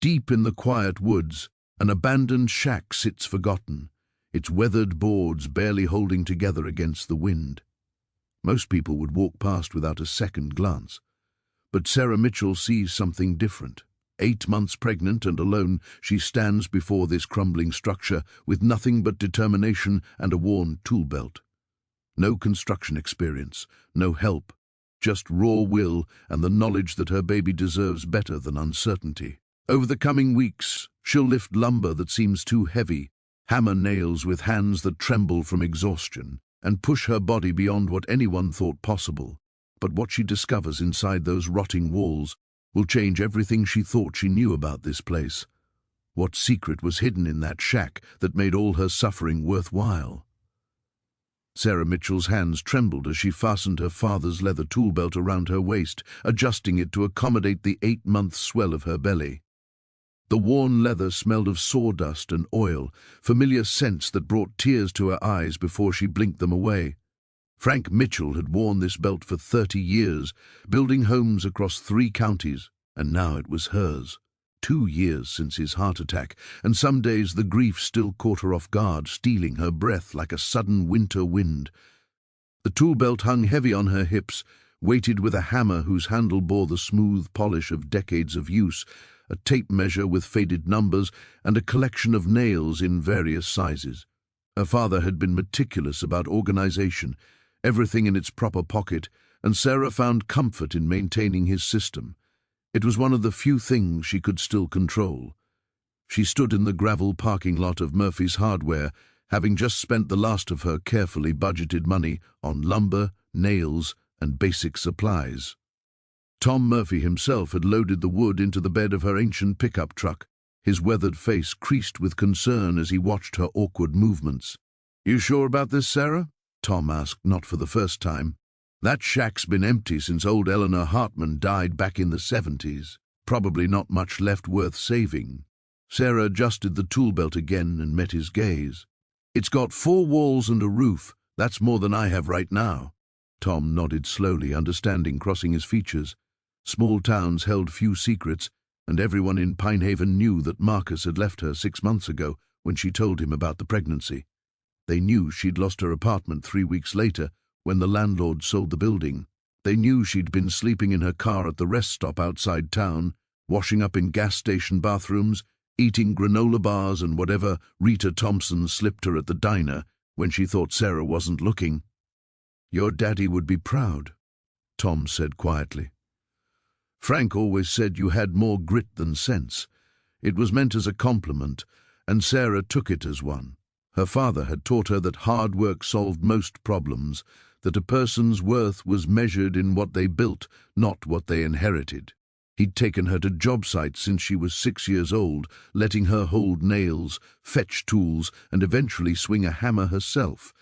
Deep in the quiet woods, an abandoned shack sits forgotten, its weathered boards barely holding together against the wind. Most people would walk past without a second glance. But Sarah Mitchell sees something different. 8 months pregnant and alone, she stands before this crumbling structure with nothing but determination and a worn tool belt. No construction experience, no help, just raw will and the knowledge that her baby deserves better than uncertainty. Over the coming weeks, she'll lift lumber that seems too heavy, hammer nails with hands that tremble from exhaustion, and push her body beyond what anyone thought possible. But what she discovers inside those rotting walls will change everything she thought she knew about this place. What secret was hidden in that shack that made all her suffering worthwhile? Sarah Mitchell's hands trembled as she fastened her father's leather tool belt around her waist, adjusting it to accommodate the 8-month swell of her belly. The worn leather smelled of sawdust and oil, familiar scents that brought tears to her eyes before she blinked them away. Frank Mitchell had worn this belt for 30 years, building homes across 3 counties, and now it was hers. 2 years since his heart attack, and some days the grief still caught her off guard, stealing her breath like a sudden winter wind. The tool belt hung heavy on her hips, weighted with a hammer whose handle bore the smooth polish of decades of use, a tape measure with faded numbers, and a collection of nails in various sizes. Her father had been meticulous about organization, everything in its proper pocket, and Sarah found comfort in maintaining his system. It was one of the few things she could still control. She stood in the gravel parking lot of Murphy's Hardware, having just spent the last of her carefully budgeted money on lumber, nails, and basic supplies. Tom Murphy himself had loaded the wood into the bed of her ancient pickup truck, his weathered face creased with concern as he watched her awkward movements. "You sure about this, Sarah?" Tom asked, not for the first time. "That shack's been empty since old Eleanor Hartman died back in the 70s. Probably not much left worth saving." Sarah adjusted the tool belt again and met his gaze. "It's got 4 walls and a roof. That's more than I have right now." Tom nodded slowly, understanding crossing his features. Small towns held few secrets, and everyone in Pinehaven knew that Marcus had left her 6 months ago when she told him about the pregnancy. They knew she'd lost her apartment 3 weeks later when the landlord sold the building. They knew she'd been sleeping in her car at the rest stop outside town, washing up in gas station bathrooms, eating granola bars and whatever Rita Thompson slipped her at the diner when she thought Sarah wasn't looking. "Your daddy would be proud," Tom said quietly. "Frank always said you had more grit than sense." It was meant as a compliment, and Sarah took it as one. Her father had taught her that hard work solved most problems, that a person's worth was measured in what they built, not what they inherited. He'd taken her to job sites since she was 6 years old, letting her hold nails, fetch tools, and eventually swing a hammer herself.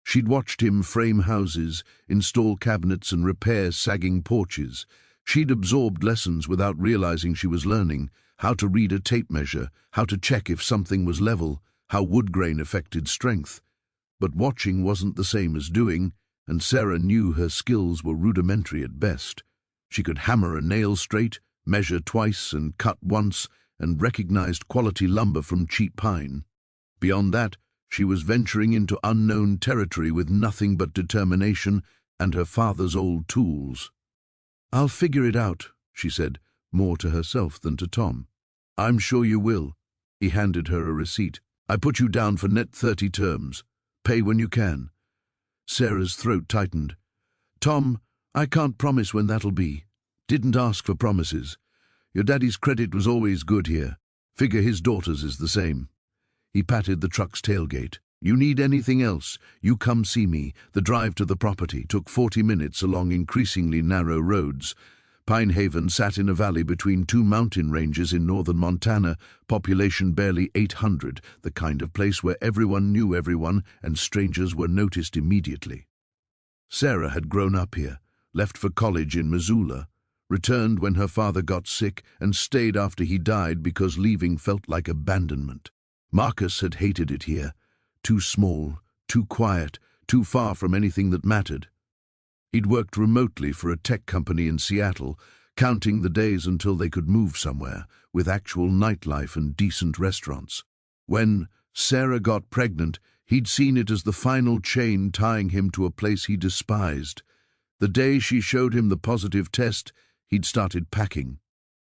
She'd watched him frame houses, install cabinets, and repair sagging porches. She'd absorbed lessons without realizing she was learning: how to read a tape measure, how to check if something was level, how wood grain affected strength. But watching wasn't the same as doing, and Sarah knew her skills were rudimentary at best. She could hammer a nail straight, measure twice and cut once, and recognized quality lumber from cheap pine. Beyond that, she was venturing into unknown territory with nothing but determination and her father's old tools. "I'll figure it out," she said, more to herself than to Tom. "I'm sure you will." He handed her a receipt. "I put you down for net 30 terms. Pay when you can." Sarah's throat tightened. "Tom, I can't promise when that'll be. Didn't ask for promises. Your daddy's credit was always good here. Figure his daughter's is the same." He patted the truck's tailgate. "You need anything else, you come see me." The drive to the property took 40 minutes along increasingly narrow roads. Pinehaven sat in a valley between 2 mountain ranges in northern Montana, population barely 800, the kind of place where everyone knew everyone and strangers were noticed immediately. Sarah had grown up here, left for college in Missoula, returned when her father got sick, and stayed after he died because leaving felt like abandonment. Marcus had hated it here. Too small, too quiet, too far from anything that mattered. He'd worked remotely for a tech company in Seattle, counting the days until they could move somewhere with actual nightlife and decent restaurants. When Sarah got pregnant, he'd seen it as the final chain tying him to a place he despised. The day she showed him the positive test, he'd started packing.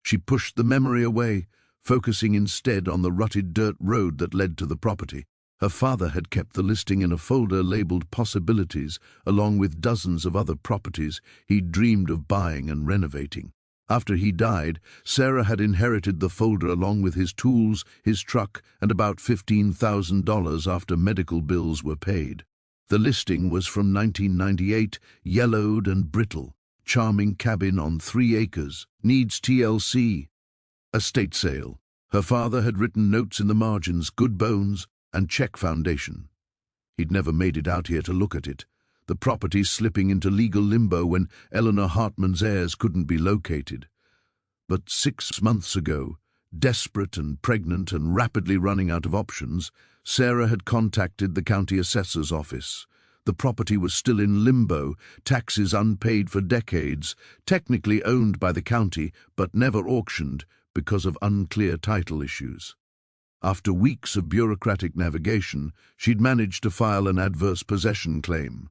She pushed the memory away, focusing instead on the rutted dirt road that led to the property. Her father had kept the listing in a folder labeled Possibilities, along with dozens of other properties he'd dreamed of buying and renovating. After he died, Sarah had inherited the folder along with his tools, his truck, and about $15,000 after medical bills were paid. The listing was from 1998, yellowed and brittle. Charming cabin on 3 acres, needs TLC. Estate sale. Her father had written notes in the margins, good bones, and check foundation. He'd never made it out here to look at it, the property slipping into legal limbo when Eleanor Hartman's heirs couldn't be located. But 6 months ago, desperate and pregnant and rapidly running out of options, Sarah had contacted the county assessor's office. The property was still in limbo, taxes unpaid for decades, technically owned by the county but never auctioned because of unclear title issues. After weeks of bureaucratic navigation, she'd managed to file an adverse possession claim.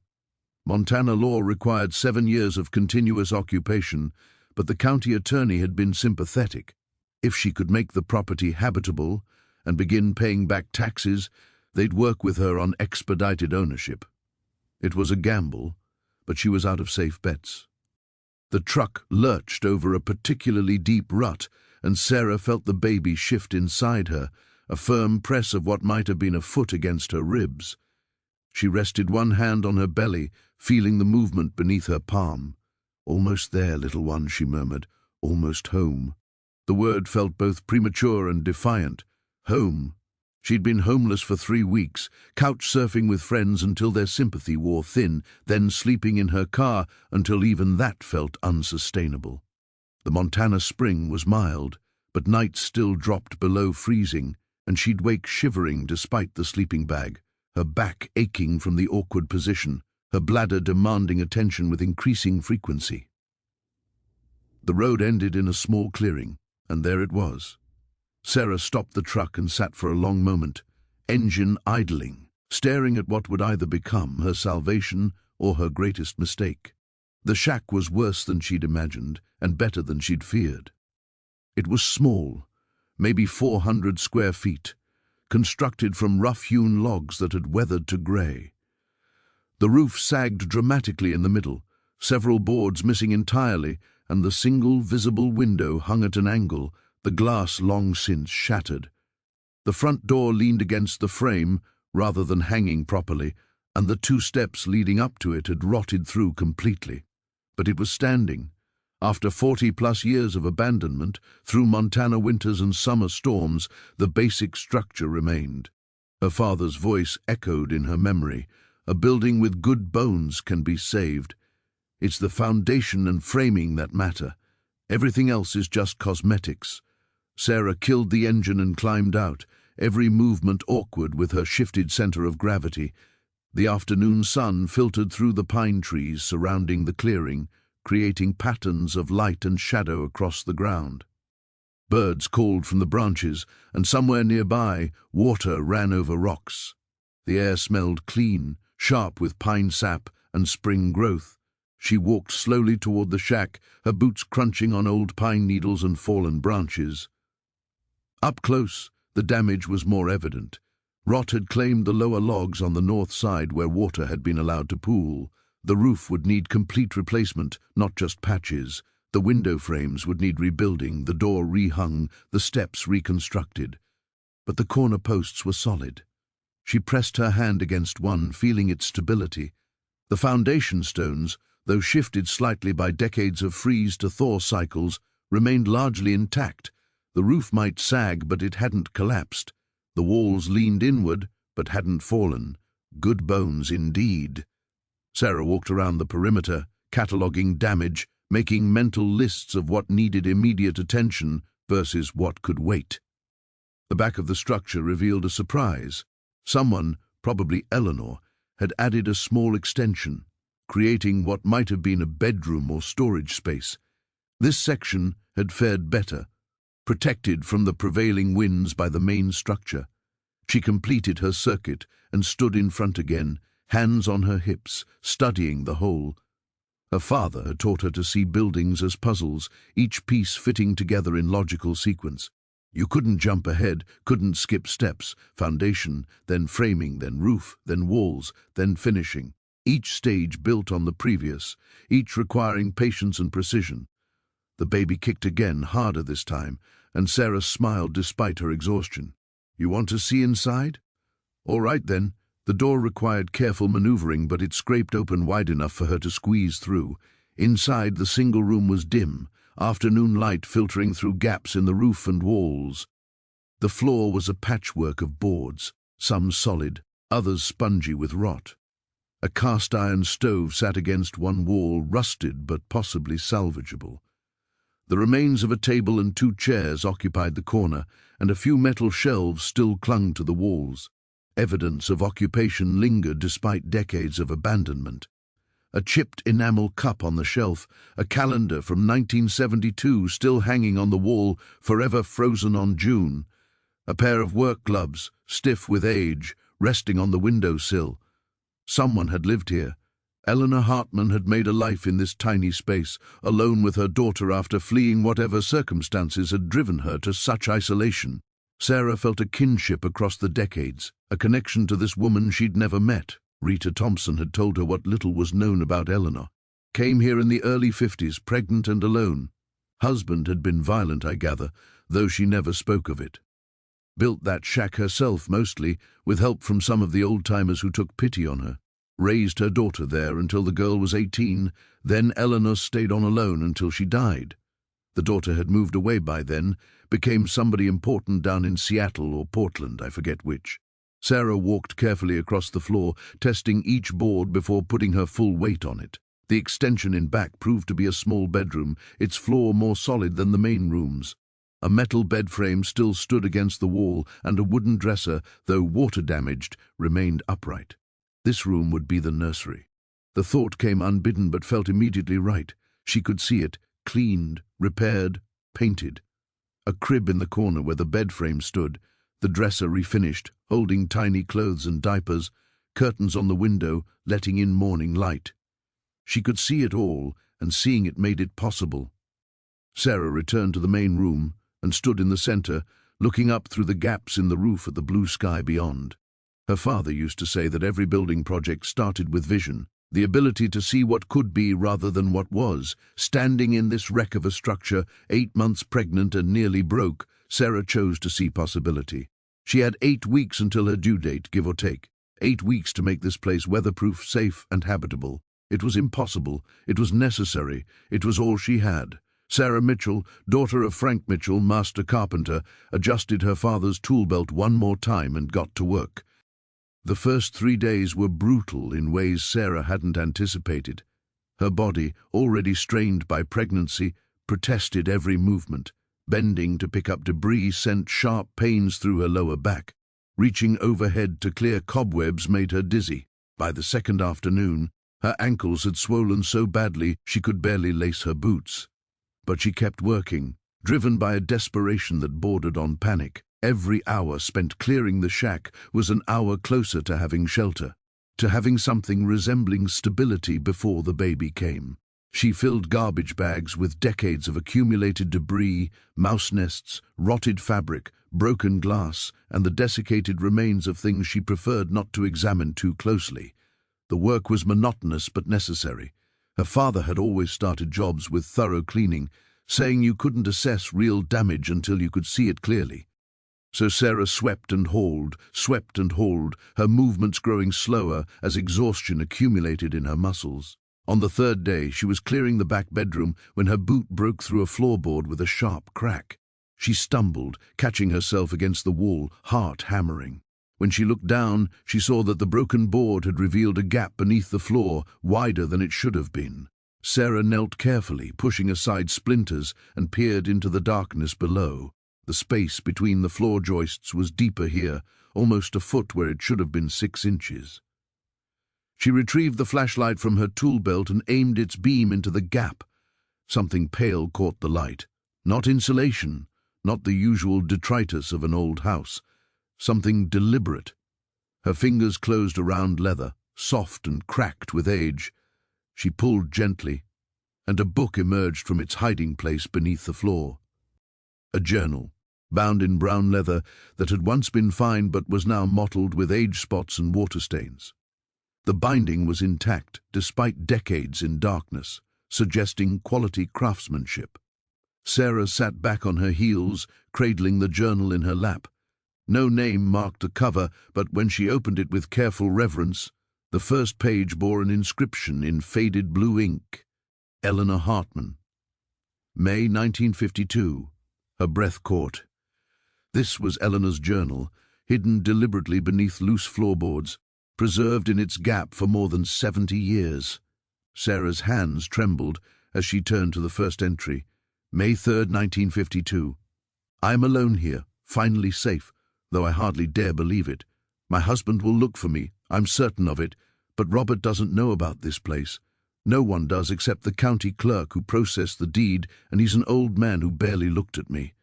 Montana law required 7 years of continuous occupation, but the county attorney had been sympathetic. If she could make the property habitable and begin paying back taxes, they'd work with her on expedited ownership. It was a gamble, but she was out of safe bets. The truck lurched over a particularly deep rut, and Sarah felt the baby shift inside her, a firm press of what might have been a foot against her ribs. She rested one hand on her belly, feeling the movement beneath her palm. "Almost there, little one," she murmured. "Almost home." The word felt both premature and defiant. Home. She'd been homeless for 3 weeks, couch-surfing with friends until their sympathy wore thin, then sleeping in her car until even that felt unsustainable. The Montana spring was mild, but nights still dropped below freezing, and she'd wake shivering despite the sleeping bag, her back aching from the awkward position, her bladder demanding attention with increasing frequency. The road ended in a small clearing, and there it was. Sarah stopped the truck and sat for a long moment, engine idling, staring at what would either become her salvation or her greatest mistake. The shack was worse than she'd imagined and better than she'd feared. It was small, maybe 400 square feet, constructed from rough-hewn logs that had weathered to grey. The roof sagged dramatically in the middle, several boards missing entirely, and the single visible window hung at an angle, the glass long since shattered. The front door leaned against the frame rather than hanging properly, and the 2 steps leading up to it had rotted through completely. But it was standing. After 40-plus years of abandonment, through Montana winters and summer storms, the basic structure remained. Her father's voice echoed in her memory. "A building with good bones can be saved. It's the foundation and framing that matter. Everything else is just cosmetics." Sarah killed the engine and climbed out, every movement awkward with her shifted center of gravity. The afternoon sun filtered through the pine trees surrounding the clearing, creating patterns of light and shadow across the ground. Birds called from the branches, and somewhere nearby, water ran over rocks. The air smelled clean, sharp with pine sap and spring growth. She walked slowly toward the shack, her boots crunching on old pine needles and fallen branches. Up close, the damage was more evident. Rot had claimed the lower logs on the north side where water had been allowed to pool. The roof would need complete replacement, not just patches. The window frames would need rebuilding, the door rehung, the steps reconstructed. But the corner posts were solid. She pressed her hand against one, feeling its stability. The foundation stones, though shifted slightly by decades of freeze-to-thaw cycles, remained largely intact. The roof might sag, but it hadn't collapsed. The walls leaned inward, but hadn't fallen. Good bones indeed. Sarah walked around the perimeter, cataloguing damage, making mental lists of what needed immediate attention versus what could wait. The back of the structure revealed a surprise. Someone, probably Eleanor, had added a small extension, creating what might have been a bedroom or storage space. This section had fared better, protected from the prevailing winds by the main structure. She completed her circuit and stood in front again, hands on her hips, studying the whole. Her father had taught her to see buildings as puzzles, each piece fitting together in logical sequence. You couldn't jump ahead, couldn't skip steps, foundation, then framing, then roof, then walls, then finishing. Each stage built on the previous, each requiring patience and precision. The baby kicked again, harder this time, and Sarah smiled despite her exhaustion. "You want to see inside?" "All right then." The door required careful maneuvering, but it scraped open wide enough for her to squeeze through. Inside, the single room was dim, afternoon light filtering through gaps in the roof and walls. The floor was a patchwork of boards, some solid, others spongy with rot. A cast-iron stove sat against one wall, rusted but possibly salvageable. The remains of a table and 2 chairs occupied the corner, and a few metal shelves still clung to the walls. Evidence of occupation lingered despite decades of abandonment. A chipped enamel cup on the shelf, a calendar from 1972 still hanging on the wall, forever frozen on June. A pair of work gloves, stiff with age, resting on the windowsill. Someone had lived here. Eleanor Hartman had made a life in this tiny space, alone with her daughter after fleeing whatever circumstances had driven her to such isolation. Sarah felt a kinship across the decades, a connection to this woman she'd never met. Rita Thompson had told her what little was known about Eleanor. Came here in the early 50s, pregnant and alone. Husband had been violent, I gather, though she never spoke of it. Built that shack herself mostly, with help from some of the old-timers who took pity on her. Raised her daughter there until the girl was 18, then Eleanor stayed on alone until she died. The daughter had moved away by then, became somebody important down in Seattle or Portland, I forget which. Sarah walked carefully across the floor, testing each board before putting her full weight on it. The extension in back proved to be a small bedroom, its floor more solid than the main room's. A metal bed frame still stood against the wall, and a wooden dresser, though water-damaged, remained upright. This room would be the nursery. The thought came unbidden but felt immediately right. She could see it, cleaned, repaired, painted. A crib in the corner where the bed frame stood, the dresser refinished, holding tiny clothes and diapers, curtains on the window, letting in morning light. She could see it all, and seeing it made it possible. Sarah returned to the main room and stood in the center, looking up through the gaps in the roof at the blue sky beyond. Her father used to say that every building project started with vision, the ability to see what could be rather than what was. Standing in this wreck of a structure, 8 months pregnant and nearly broke, Sarah chose to see possibility. She had 8 weeks until her due date, give or take. 8 weeks to make this place weatherproof, safe, and habitable. It was impossible. It was necessary. It was all she had. Sarah Mitchell, daughter of Frank Mitchell, master carpenter, adjusted her father's tool belt one more time and got to work. The first 3 days were brutal in ways Sarah hadn't anticipated. Her body, already strained by pregnancy, protested every movement. Bending to pick up debris sent sharp pains through her lower back. Reaching overhead to clear cobwebs made her dizzy. By the second afternoon, her ankles had swollen so badly she could barely lace her boots. But she kept working, driven by a desperation that bordered on panic. Every hour spent clearing the shack was an hour closer to having shelter, to having something resembling stability before the baby came. She filled garbage bags with decades of accumulated debris, mouse nests, rotted fabric, broken glass, and the desiccated remains of things she preferred not to examine too closely. The work was monotonous but necessary. Her father had always started jobs with thorough cleaning, saying you couldn't assess real damage until you could see it clearly. So Sarah swept and hauled, her movements growing slower as exhaustion accumulated in her muscles. On the 3rd day, she was clearing the back bedroom when her boot broke through a floorboard with a sharp crack. She stumbled, catching herself against the wall, heart hammering. When she looked down, she saw that the broken board had revealed a gap beneath the floor, wider than it should have been. Sarah knelt carefully, pushing aside splinters, and peered into the darkness below. The space between the floor joists was deeper here, almost a foot where it should have been 6 inches. She retrieved the flashlight from her tool belt and aimed its beam into the gap. Something pale caught the light. Not insulation, not the usual detritus of an old house. Something deliberate. Her fingers closed around leather, soft and cracked with age. She pulled gently, and a book emerged from its hiding place beneath the floor. A journal, bound in brown leather that had once been fine but was now mottled with age spots and water stains. The binding was intact, despite decades in darkness, suggesting quality craftsmanship. Sarah sat back on her heels, cradling the journal in her lap. No name marked the cover, but when she opened it with careful reverence, the first page bore an inscription in faded blue ink. Eleanor Hartman. May 1952. Her breath caught. This was Eleanor's journal, hidden deliberately beneath loose floorboards, preserved in its gap for more than 70 years. Sarah's hands trembled as she turned to the first entry. May 3rd, 1952. I am alone here, finally safe, though I hardly dare believe it. My husband will look for me, I'm certain of it, but Robert doesn't know about this place. No one does except the county clerk who processed the deed, and he's an old man who barely looked at me.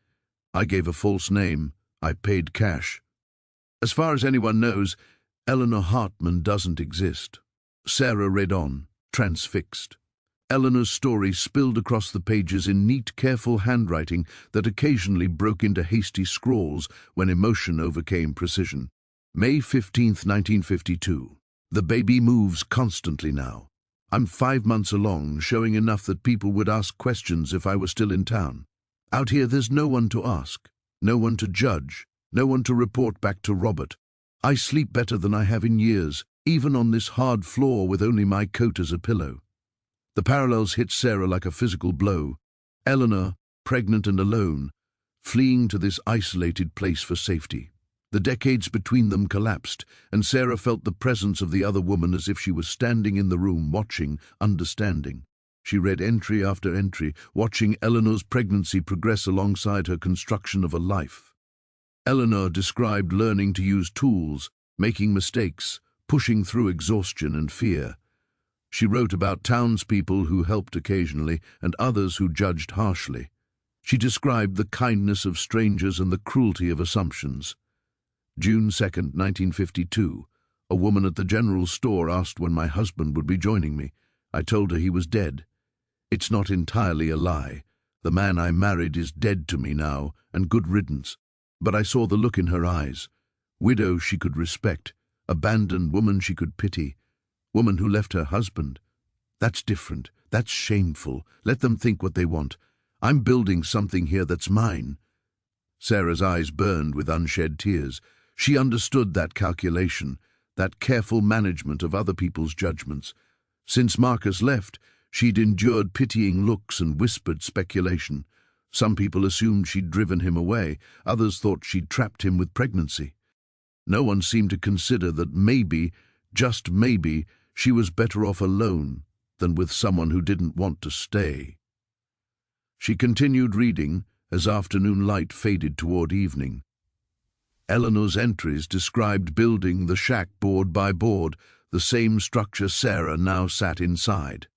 I gave a false name. I paid cash. As far as anyone knows, Eleanor Hartman doesn't exist. Sarah read on, transfixed. Eleanor's story spilled across the pages in neat, careful handwriting that occasionally broke into hasty scrawls when emotion overcame precision. May 15th, 1952. The baby moves constantly now. I'm 5 months along, showing enough that people would ask questions if I were still in town. Out here there's no one to ask, no one to judge, no one to report back to Robert. I sleep better than I have in years, even on this hard floor with only my coat as a pillow. The parallels hit Sarah like a physical blow. Eleanor, pregnant and alone, fleeing to this isolated place for safety. The decades between them collapsed, and Sarah felt the presence of the other woman as if she was standing in the room, watching, understanding. She read entry after entry, watching Eleanor's pregnancy progress alongside her construction of a life. Eleanor described learning to use tools, making mistakes, pushing through exhaustion and fear. She wrote about townspeople who helped occasionally and others who judged harshly. She described the kindness of strangers and the cruelty of assumptions. June 2nd, 1952. A woman at the general store asked when my husband would be joining me. I told her he was dead. It's not entirely a lie. The man I married is dead to me now, and good riddance. But I saw the look in her eyes. Widow she could respect, abandoned woman she could pity, woman who left her husband. That's different. That's shameful. Let them think what they want. I'm building something here that's mine. Sarah's eyes burned with unshed tears. She understood that calculation, that careful management of other people's judgments. Since Marcus left, she'd endured pitying looks and whispered speculation. Some people assumed she'd driven him away, others thought she'd trapped him with pregnancy. No one seemed to consider that maybe, just maybe, she was better off alone than with someone who didn't want to stay. She continued reading as afternoon light faded toward evening. Eleanor's entries described building the shack board by board, the same structure Sarah now sat inside.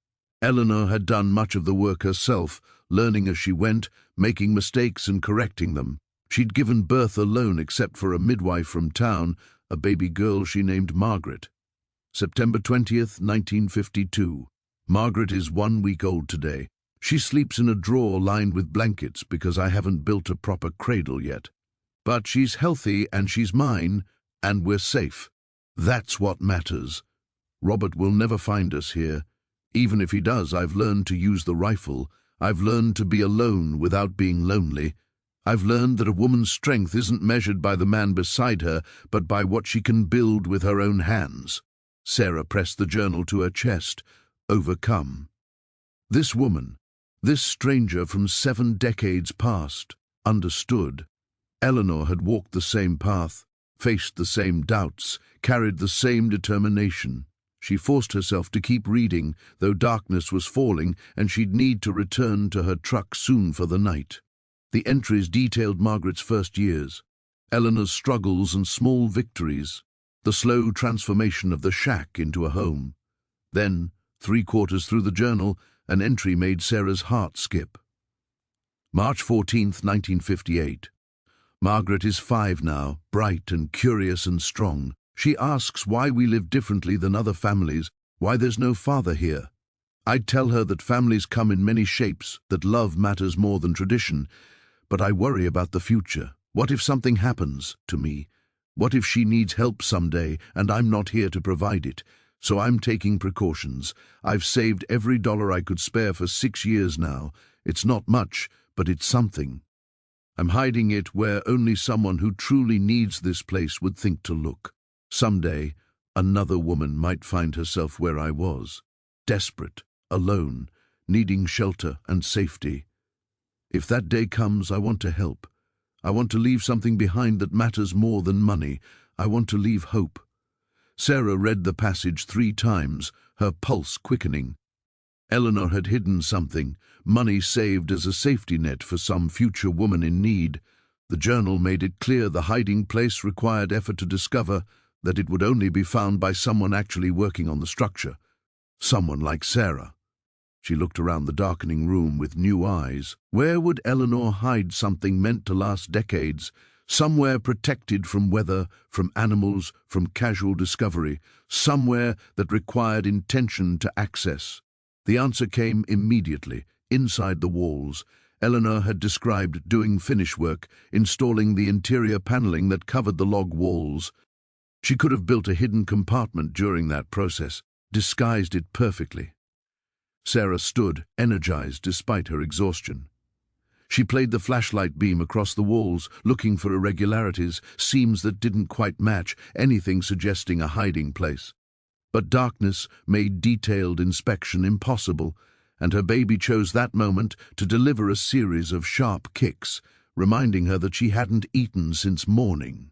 Eleanor had done much of the work herself, learning as she went, making mistakes and correcting them. She'd given birth alone except for a midwife from town, a baby girl she named Margaret. September 20th, 1952. Margaret is 1 week old today. She sleeps in a drawer lined with blankets because I haven't built a proper cradle yet. But she's healthy and she's mine, and we're safe. That's what matters. Robert will never find us here. Even if he does, I've learned to use the rifle. I've learned to be alone without being lonely. I've learned that a woman's strength isn't measured by the man beside her, but by what she can build with her own hands. Sarah pressed the journal to her chest, overcome. This woman, this stranger from 7 decades past, understood. Eleanor had walked the same path, faced the same doubts, carried the same determination. She forced herself to keep reading, though darkness was falling and she'd need to return to her truck soon for the night. The entries detailed Margaret's first years, Eleanor's struggles and small victories, the slow transformation of the shack into a home. Then, 3/4 through the journal, An entry made Sarah's heart skip. March 14th, 1958. Margaret is 5 now, bright and curious and strong. She asks why we live differently than other families, why there's no father here. I'd tell her that families come in many shapes, that love matters more than tradition, but I worry about the future. What if something happens to me? What if she needs help someday and I'm not here to provide it? So I'm taking precautions. I've saved every dollar I could spare for 6 years now. It's not much, but it's something. I'm hiding it where only someone who truly needs this place would think to look. Someday, another woman might find herself where I was, desperate, alone, needing shelter and safety. If that day comes, I want to help. I want to leave something behind that matters more than money. I want to leave hope. Sarah read the passage 3 times, her pulse quickening. Eleanor had hidden something, money saved as a safety net for some future woman in need. The journal made it clear the hiding place required effort to discover, that it would only be found by someone actually working on the structure. Someone like Sarah. She looked around the darkening room with new eyes. Where would Eleanor hide something meant to last decades? Somewhere protected from weather, from animals, from casual discovery. Somewhere that required intention to access. The answer came immediately, inside the walls. Eleanor had described doing finish work, installing the interior paneling that covered the log walls. She could have built a hidden compartment during that process, disguised it perfectly. Sarah stood, energized despite her exhaustion. She played the flashlight beam across the walls, looking for irregularities, seams that didn't quite match, anything suggesting a hiding place. But darkness made detailed inspection impossible, and her baby chose that moment to deliver a series of sharp kicks, reminding her that she hadn't eaten since morning.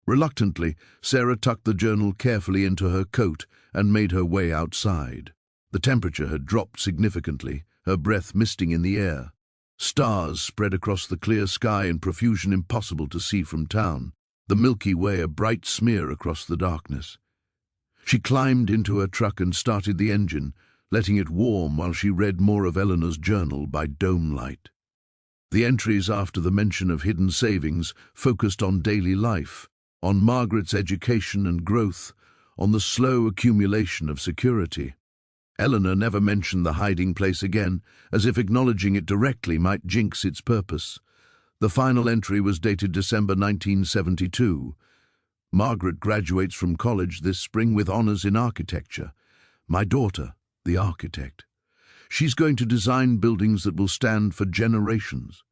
Reluctantly, Sarah tucked the journal carefully into her coat and made her way outside. The temperature had dropped significantly, her breath misting in the air. Stars spread across the clear sky in profusion impossible to see from town, the Milky Way a bright smear across the darkness. She climbed into her truck and started the engine, letting it warm while she read more of Eleanor's journal by dome light. The entries after the mention of hidden savings focused on daily life, on Margaret's education and growth, on the slow accumulation of security. Eleanor never mentioned the hiding place again, as if acknowledging it directly might jinx its purpose. The final entry was dated December 1972. Margaret graduates from college this spring with honors in architecture. My daughter, the architect. She's going to design buildings that will stand for generations.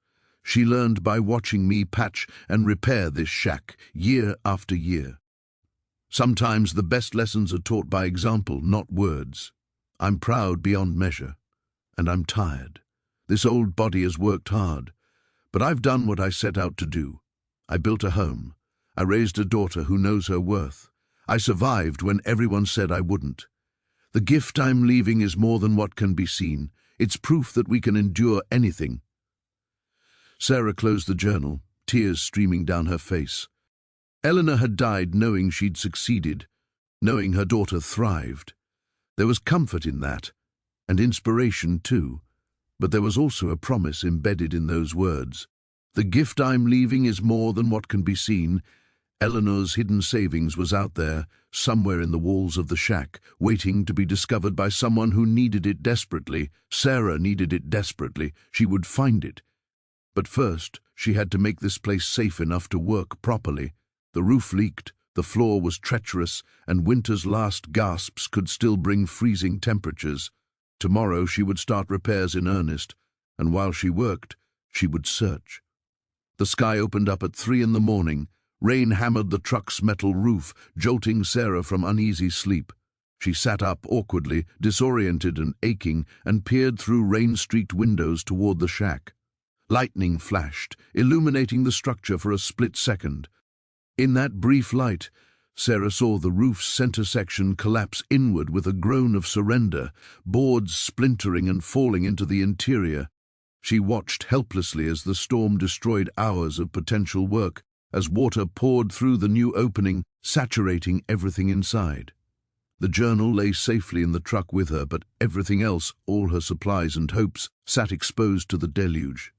She learned by watching me patch and repair this shack year after year. Sometimes the best lessons are taught by example, not words. I'm proud beyond measure, and I'm tired. This old body has worked hard, but I've done what I set out to do. I built a home. I raised a daughter who knows her worth. I survived when everyone said I wouldn't. The gift I'm leaving is more than what can be seen. It's proof that we can endure anything. Sarah closed the journal, tears streaming down her face. Eleanor had died knowing she'd succeeded, knowing her daughter thrived. There was comfort in that, and inspiration too, but there was also a promise embedded in those words. The gift I'm leaving is more than what can be seen. Eleanor's hidden savings was out there, somewhere in the walls of the shack, waiting to be discovered by someone who needed it desperately. Sarah needed it desperately. She would find it. But first, she had to make this place safe enough to work properly. The roof leaked. The floor was treacherous, and winter's last gasps could still bring freezing temperatures. Tomorrow she would start repairs in earnest, and while she worked, she would search. The sky opened up at 3 in the morning. Rain hammered the truck's metal roof, jolting Sarah from uneasy sleep. She sat up awkwardly, disoriented and aching, and peered through rain-streaked windows toward the shack. Lightning flashed, illuminating the structure for a split second. In that brief light, Sarah saw the roof's center section collapse inward with a groan of surrender, boards splintering and falling into the interior. She watched helplessly as the storm destroyed hours of potential work, as water poured through the new opening, saturating everything inside. The journal lay safely in the truck with her, but everything else, all her supplies and hopes, sat exposed to the deluge.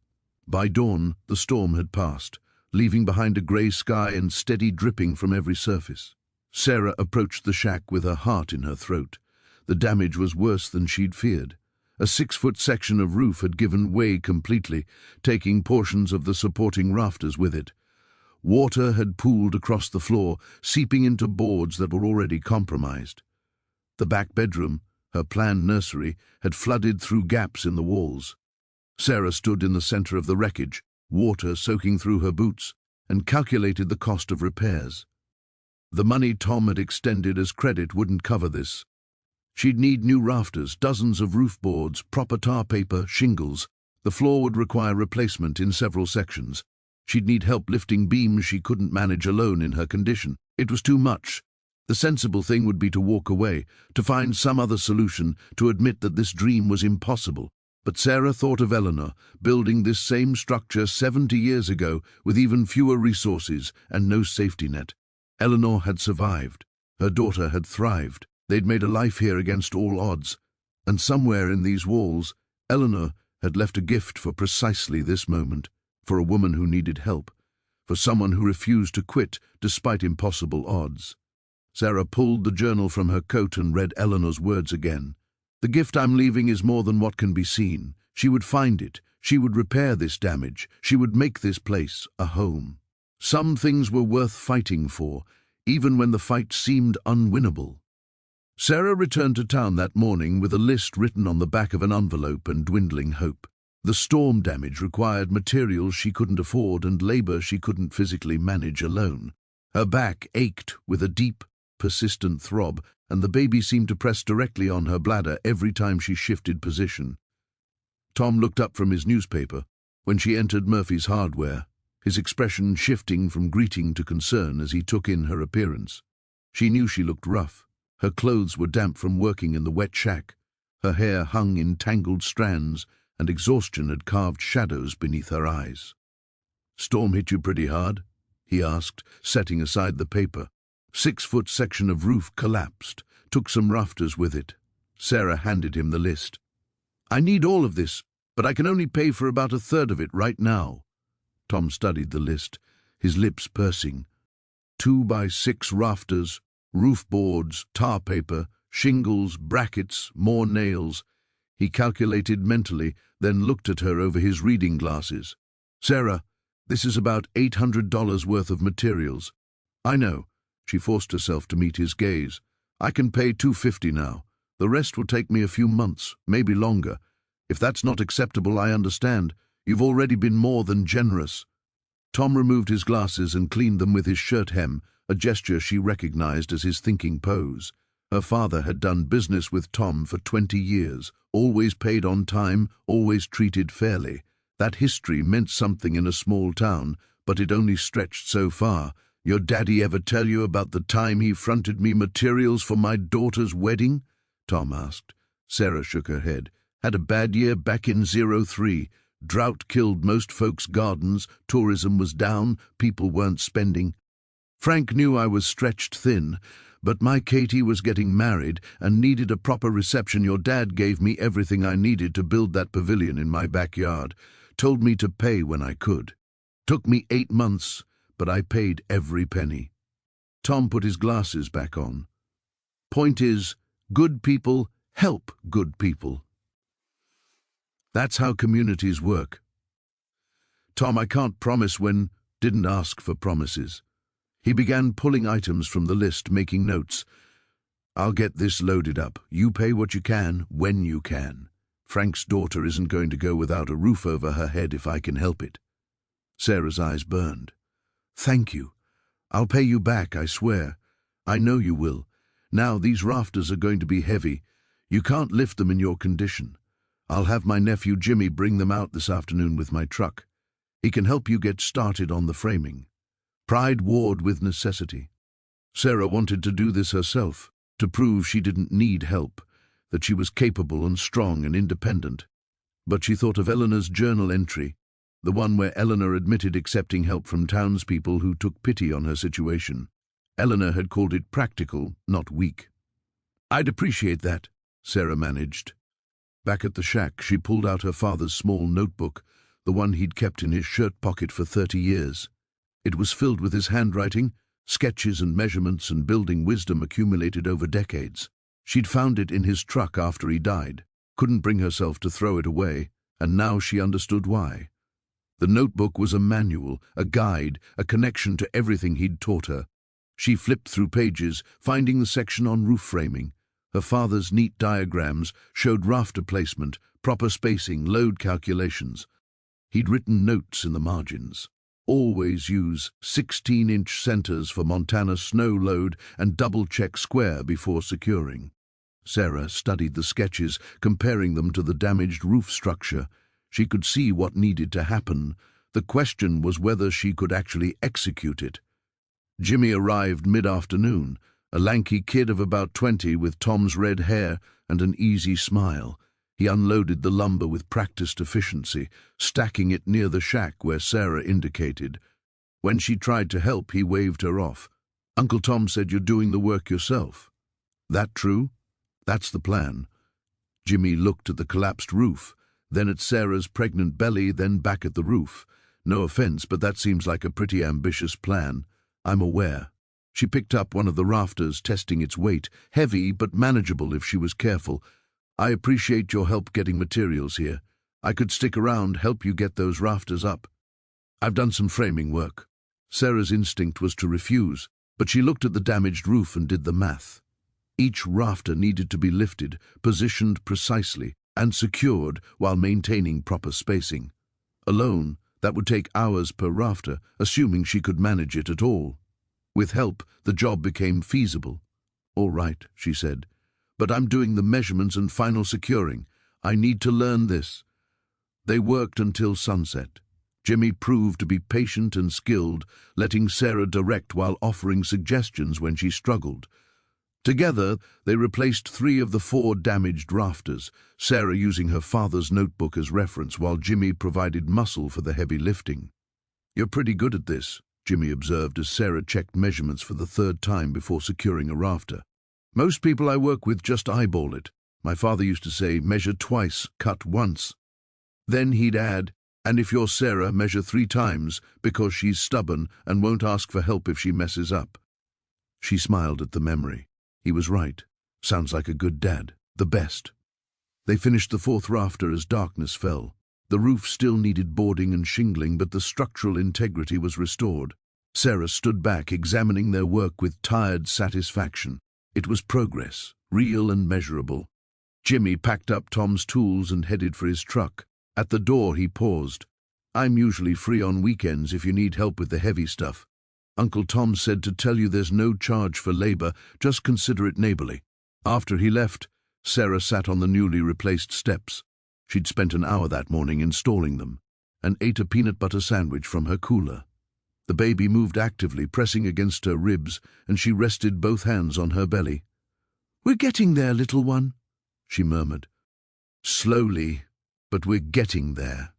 By dawn, the storm had passed, leaving behind a grey sky and steady dripping from every surface. Sarah approached the shack with her heart in her throat. The damage was worse than she'd feared. A 6-foot section of roof had given way completely, taking portions of the supporting rafters with it. Water had pooled across the floor, seeping into boards that were already compromised. The back bedroom, her planned nursery, had flooded through gaps in the walls. Sarah stood in the center of the wreckage, water soaking through her boots, and calculated the cost of repairs. The money Tom had extended as credit wouldn't cover this. She'd need new rafters, dozens of roof boards, proper tar paper, shingles. The floor would require replacement in several sections. She'd need help lifting beams she couldn't manage alone in her condition. It was too much. The sensible thing would be to walk away, to find some other solution, to admit that this dream was impossible. But Sarah thought of Eleanor, building this same structure 70 years ago, with even fewer resources and no safety net. Eleanor had survived. Her daughter had thrived. They'd made a life here against all odds. And somewhere in these walls, Eleanor had left a gift for precisely this moment, for a woman who needed help, for someone who refused to quit despite impossible odds. Sarah pulled the journal from her coat and read Eleanor's words again. The gift I'm leaving is more than what can be seen. She would find it. She would repair this damage. She would make this place a home. Some things were worth fighting for, even when the fight seemed unwinnable. Sarah returned to town that morning with a list written on the back of an envelope and dwindling hope. The storm damage required materials she couldn't afford and labor she couldn't physically manage alone. Her back ached with a deep, persistent throb, and the baby seemed to press directly on her bladder every time she shifted position. Tom looked up from his newspaper when she entered Murphy's Hardware, his expression shifting from greeting to concern as he took in her appearance. She knew she looked rough. Her clothes were damp from working in the wet shack. Her hair hung in tangled strands, and exhaustion had carved shadows beneath her eyes. "Storm hit you pretty hard?" he asked, setting aside the paper. 6-foot section of roof collapsed, took some rafters with it. Sarah handed him the list. "I need all of this, but I can only pay for about a third of it right now." Tom studied the list, his lips pursing. 2x6 rafters, roof boards, tar paper, shingles, brackets, more nails. He calculated mentally, then looked at her over his reading glasses. "Sarah, this is about $800 worth of materials." "I know." She forced herself to meet his gaze. "I can pay $250 now. The rest will take me a few months, maybe longer. If that's not acceptable, I understand. You've already been more than generous." Tom removed his glasses and cleaned them with his shirt hem, a gesture she recognized as his thinking pose. Her father had done business with Tom for 20 years, always paid on time, always treated fairly. That history meant something in a small town, but it only stretched so far. "Your daddy ever tell you about the time he fronted me materials for my daughter's wedding?" Tom asked. Sarah shook her head. "Had a bad year back in '03. Drought killed most folks' gardens, tourism was down, people weren't spending. Frank knew I was stretched thin, but my Katie was getting married and needed a proper reception. Your dad gave me everything I needed to build that pavilion in my backyard, told me to pay when I could. Took me 8 months, but I paid every penny." Tom put his glasses back on. "Point is, good people help good people. That's how communities work." "Tom, I can't promise when—" Didn't ask for promises. He began pulling items from the list, making notes. "I'll get this loaded up. You pay what you can, when you can. Frank's daughter isn't going to go without a roof over her head if I can help it." Sarah's eyes burned. "Thank you. I'll pay you back, I swear. I know you will. Now, these rafters are going to be heavy. You can't lift them in your condition. I'll have my nephew Jimmy bring them out this afternoon with my truck. He can help you get started on the framing." Pride warred with necessity. Sarah wanted to do this herself, to prove she didn't need help, that she was capable and strong and independent. But she thought of Eleanor's journal entry, the one where Eleanor admitted accepting help from townspeople who took pity on her situation. Eleanor had called it practical, not weak. "I'd appreciate that," Sarah managed. Back at the shack, she pulled out her father's small notebook, the one he'd kept in his shirt pocket for 30 years. It was filled with his handwriting, sketches and measurements and building wisdom accumulated over decades. She'd found it in his truck after he died, couldn't bring herself to throw it away, and now she understood why. The notebook was a manual, a guide, a connection to everything he'd taught her. She flipped through pages, finding the section on roof framing. Her father's neat diagrams showed rafter placement, proper spacing, load calculations. He'd written notes in the margins. Always use 16-inch centers for Montana snow load and double-check square before securing. Sarah studied the sketches, comparing them to the damaged roof structure. She could see what needed to happen. The question was whether she could actually execute it. Jimmy arrived mid-afternoon, a lanky kid of about 20 with Tom's red hair and an easy smile. He unloaded the lumber with practiced efficiency, stacking it near the shack where Sarah indicated. When she tried to help, he waved her off. "Uncle Tom said you're doing the work yourself." "That true?" "That's the plan." Jimmy looked at the collapsed roof, then at Sarah's pregnant belly, then back at the roof. "No offense, but that seems like a pretty ambitious plan." "I'm aware." She picked up one of the rafters, testing its weight, heavy but manageable if she was careful. "I appreciate your help getting materials here. I could stick around, help you get those rafters up. I've done some framing work." Sarah's instinct was to refuse, but she looked at the damaged roof and did the math. Each rafter needed to be lifted, positioned precisely, and secured while maintaining proper spacing. Alone, that would take hours per rafter, assuming she could manage it at all. With help, the job became feasible. "All right," she said, "but I'm doing the measurements and final securing. I need to learn this." They worked until sunset. Jimmy proved to be patient and skilled, letting Sarah direct while offering suggestions when she struggled. Together, they replaced 3 of the 4 damaged rafters, Sarah using her father's notebook as reference while Jimmy provided muscle for the heavy lifting. "You're pretty good at this," Jimmy observed as Sarah checked measurements for the 3rd time before securing a rafter. "Most people I work with just eyeball it. My father used to say, measure twice, cut once." Then he'd add, "And if you're Sarah, measure 3 times, because she's stubborn and won't ask for help if she messes up." She smiled at the memory. He was right. Sounds like a good dad. The best. They finished the 4th rafter as darkness fell. The roof still needed boarding and shingling, but the structural integrity was restored. Sarah stood back, examining their work with tired satisfaction. It was progress, real and measurable. Jimmy packed up Tom's tools and headed for his truck. At the door, he paused. "I'm usually free on weekends if you need help with the heavy stuff. Uncle Tom said to tell you there's no charge for labor, just consider it neighborly." After he left, Sarah sat on the newly replaced steps. She'd spent an hour that morning installing them, and ate a peanut butter sandwich from her cooler. The baby moved actively, pressing against her ribs, and she rested both hands on her belly. "We're getting there, little one," she murmured. "Slowly, but we're getting there."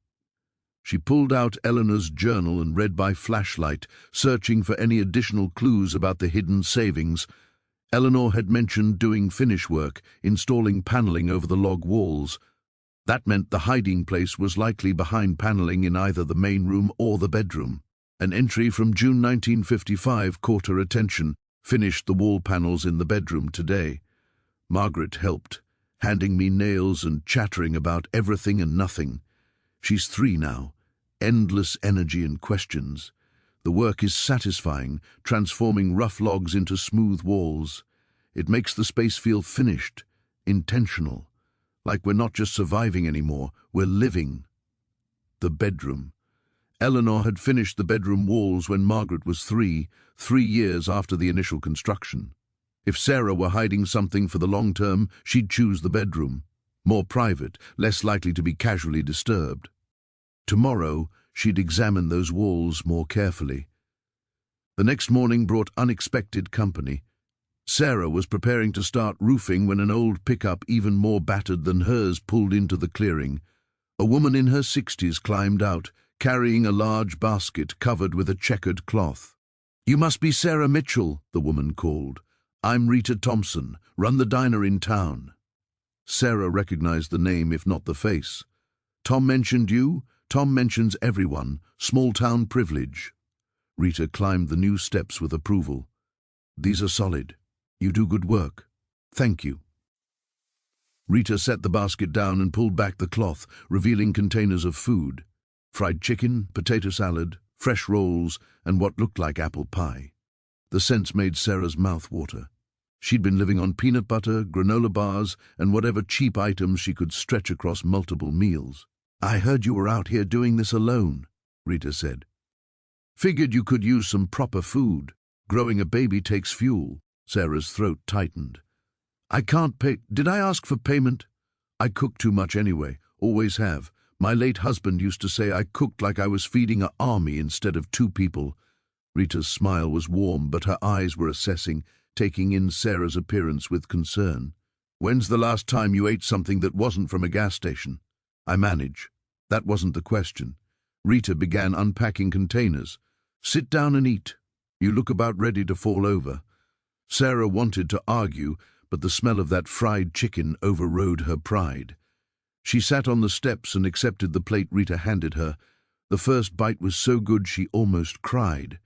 She pulled out Eleanor's journal and read by flashlight, searching for any additional clues about the hidden savings. Eleanor had mentioned doing finish work, installing paneling over the log walls. That meant the hiding place was likely behind paneling in either the main room or the bedroom. An entry from June 1955 caught her attention, finished the wall panels in the bedroom today. Margaret helped, handing me nails and chattering about everything and nothing. She's 3 now, endless energy and questions. The work is satisfying, transforming rough logs into smooth walls. It makes the space feel finished, intentional. Like we're not just surviving anymore, we're living. The bedroom. Eleanor had finished the bedroom walls when Margaret was 3 years after the initial construction. If Sarah were hiding something for the long term, she'd choose the bedroom. More private, less likely to be casually disturbed. Tomorrow, she'd examine those walls more carefully. The next morning brought unexpected company. Sarah was preparing to start roofing when an old pickup, even more battered than hers, pulled into the clearing. A woman in her 60s climbed out, carrying a large basket covered with a checkered cloth. "You must be Sarah Mitchell," the woman called. I'm Rita Thompson, run the diner in town. Sarah recognized the name, if not the face. Tom mentioned you? Tom mentions everyone. Small town privilege. Rita climbed the new steps with approval. These are solid. You do good work. Thank you. Rita set the basket down and pulled back the cloth, revealing containers of food. Fried chicken, potato salad, fresh rolls, and what looked like apple pie. The scents made Sarah's mouth water. She'd been living on peanut butter, granola bars, and whatever cheap items she could stretch across multiple meals. I heard you were out here doing this alone, Rita said. Figured you could use some proper food. Growing a baby takes fuel. Sarah's throat tightened. I can't pay. Did I ask for payment? I cook too much anyway, always have. My late husband used to say I cooked like I was feeding an army instead of 2 people. Rita's smile was warm, but her eyes were assessing, taking in Sarah's appearance with concern. When's the last time you ate something that wasn't from a gas station? I manage. That wasn't the question. Rita began unpacking containers. Sit down and eat. You look about ready to fall over. Sarah wanted to argue, but the smell of that fried chicken overrode her pride. She sat on the steps and accepted the plate Rita handed her. The first bite was so good she almost cried.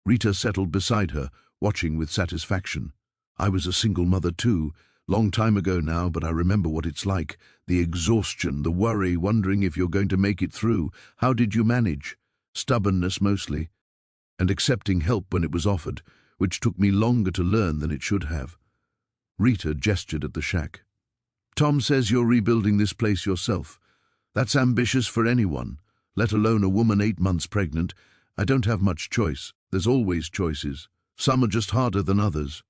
Rita settled beside her, watching with satisfaction. I was a single mother too, long time ago now, but I remember what it's like. The exhaustion, the worry, wondering if you're going to make it through. How did you manage? Stubbornness mostly, and accepting help when it was offered, which took me longer to learn than it should have. Rita gestured at the shack. Tom says you're rebuilding this place yourself. That's ambitious for anyone, let alone a woman 8 months pregnant. I don't have much choice. There's always choices. Some are just harder than others.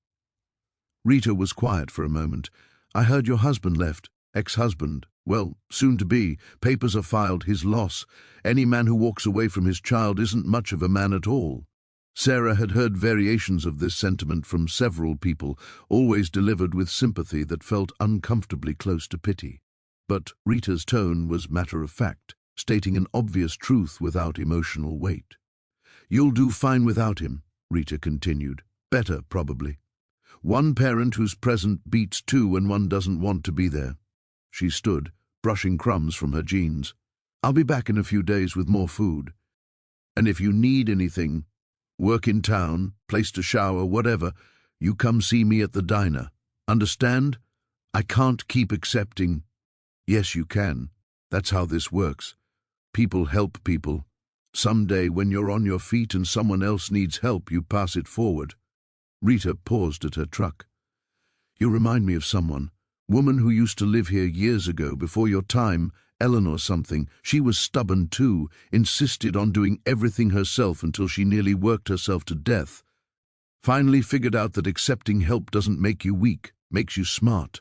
Rita was quiet for a moment. I heard your husband left. Ex-husband. Well, soon to be. Papers are filed. His loss. Any man who walks away from his child isn't much of a man at all. Sarah had heard variations of this sentiment from several people, always delivered with sympathy that felt uncomfortably close to pity. But Rita's tone was matter-of-fact, stating an obvious truth without emotional weight. You'll do fine without him, Rita continued. Better, probably. One parent who's present beats 2 when one doesn't want to be there. She stood, brushing crumbs from her jeans. I'll be back in a few days with more food. And if you need anything, work in town, place to shower, whatever, you come see me at the diner. Understand? I can't keep accepting. Yes, you can. That's how this works. People help people. Someday, when you're on your feet and someone else needs help, you pass it forward. Rita paused at her truck. You remind me of someone. Woman who used to live here years ago, before your time, Eleanor something. She was stubborn too, insisted on doing everything herself until she nearly worked herself to death. Finally figured out that accepting help doesn't make you weak, makes you smart.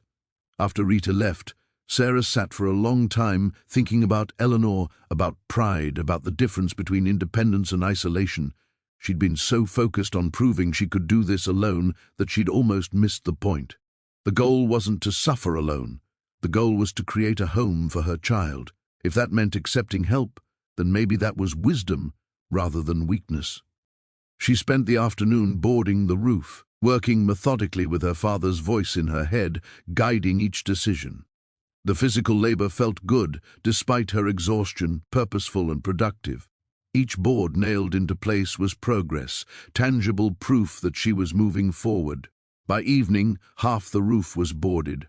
After Rita left, Sarah sat for a long time thinking about Eleanor, about pride, about the difference between independence and isolation. She'd been so focused on proving she could do this alone that she'd almost missed the point. The goal wasn't to suffer alone. The goal was to create a home for her child. If that meant accepting help, then maybe that was wisdom rather than weakness. She spent the afternoon boarding the roof, working methodically with her father's voice in her head, guiding each decision. The physical labor felt good, despite her exhaustion, purposeful and productive. Each board nailed into place was progress, tangible proof that she was moving forward. By evening, half the roof was boarded.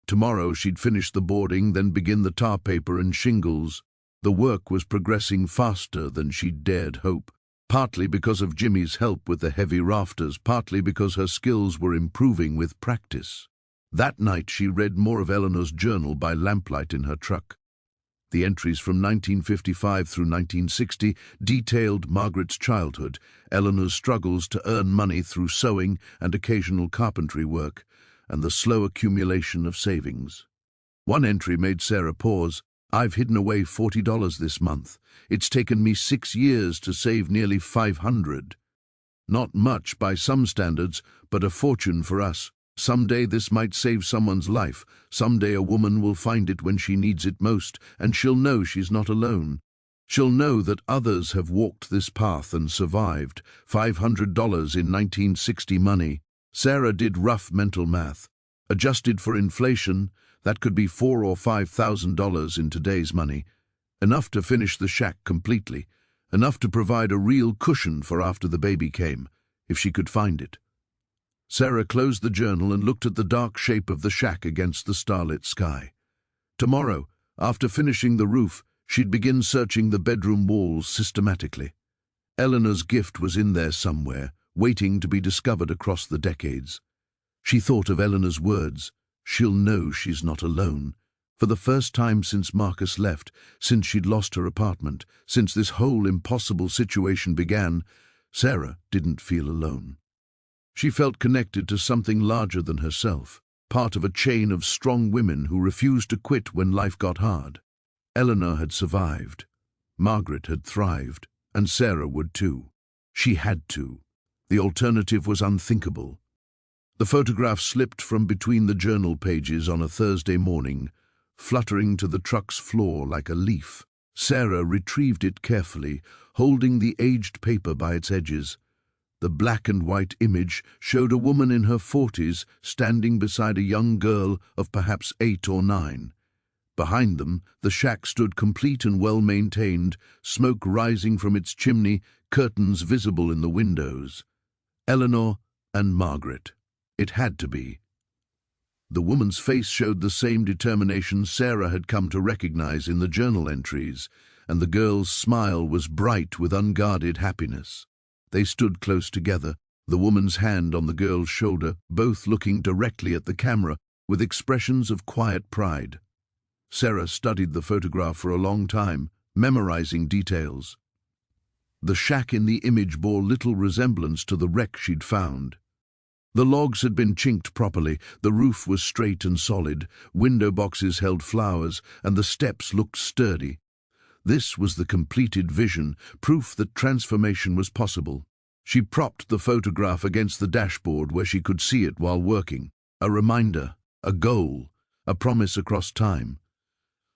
Tomorrow she'd finish the boarding, then begin the tar paper and shingles. The work was progressing faster than she'd dared hope, partly because of Jimmy's help with the heavy rafters, partly because her skills were improving with practice. That night she read more of Eleanor's journal by lamplight in her truck. The entries from 1955 through 1960 detailed Margaret's childhood, Eleanor's struggles to earn money through sewing and occasional carpentry work, and the slow accumulation of savings. One entry made Sarah pause. I've hidden away $40 this month. It's taken me 6 years to save nearly $500. Not much by some standards, but a fortune for us. Someday this might save someone's life. Someday a woman will find it when she needs it most, and she'll know she's not alone. She'll know that others have walked this path and survived. $500 in 1960 money. Sarah did rough mental math. Adjusted for inflation, that could be $4,000 or $5,000 in today's money. Enough to finish the shack completely. Enough to provide a real cushion for after the baby came, if she could find it. Sarah closed the journal and looked at the dark shape of the shack against the starlit sky. Tomorrow, after finishing the roof, she'd begin searching the bedroom walls systematically. Eleanor's gift was in there somewhere, waiting to be discovered across the decades. She thought of Eleanor's words, "She'll know she's not alone." For the first time since Marcus left, since she'd lost her apartment, since this whole impossible situation began, Sarah didn't feel alone. She felt connected to something larger than herself, part of a chain of strong women who refused to quit when life got hard. Eleanor had survived. Margaret had thrived, and Sarah would too. She had to. The alternative was unthinkable. The photograph slipped from between the journal pages on a Thursday morning, fluttering to the truck's floor like a leaf. Sarah retrieved it carefully, holding the aged paper by its edges. The black and white image showed a woman in her 40s standing beside a young girl of perhaps 8 or 9. Behind them, the shack stood complete and well-maintained, smoke rising from its chimney, curtains visible in the windows. Eleanor and Margaret. It had to be. The woman's face showed the same determination Sarah had come to recognize in the journal entries, and the girl's smile was bright with unguarded happiness. They stood close together, the woman's hand on the girl's shoulder, both looking directly at the camera with expressions of quiet pride. Sarah studied the photograph for a long time, memorizing details. The shack in the image bore little resemblance to the wreck she'd found. The logs had been chinked properly, the roof was straight and solid, window boxes held flowers, and the steps looked sturdy. This was the completed vision, proof that transformation was possible. She propped the photograph against the dashboard where she could see it while working. A reminder, a goal, a promise across time.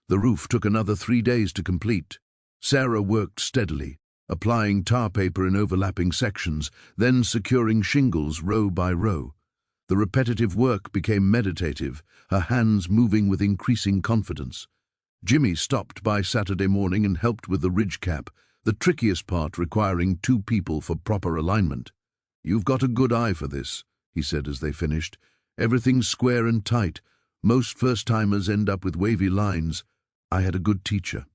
The roof took another 3 days to complete. Sarah worked steadily, applying tar paper in overlapping sections, then securing shingles row by row. The repetitive work became meditative, her hands moving with increasing confidence. Jimmy stopped by Saturday morning and helped with the ridge cap, the trickiest part requiring 2 people for proper alignment. "You've got a good eye for this," he said as they finished. "Everything's square and tight. Most first-timers end up with wavy lines. I had a good teacher."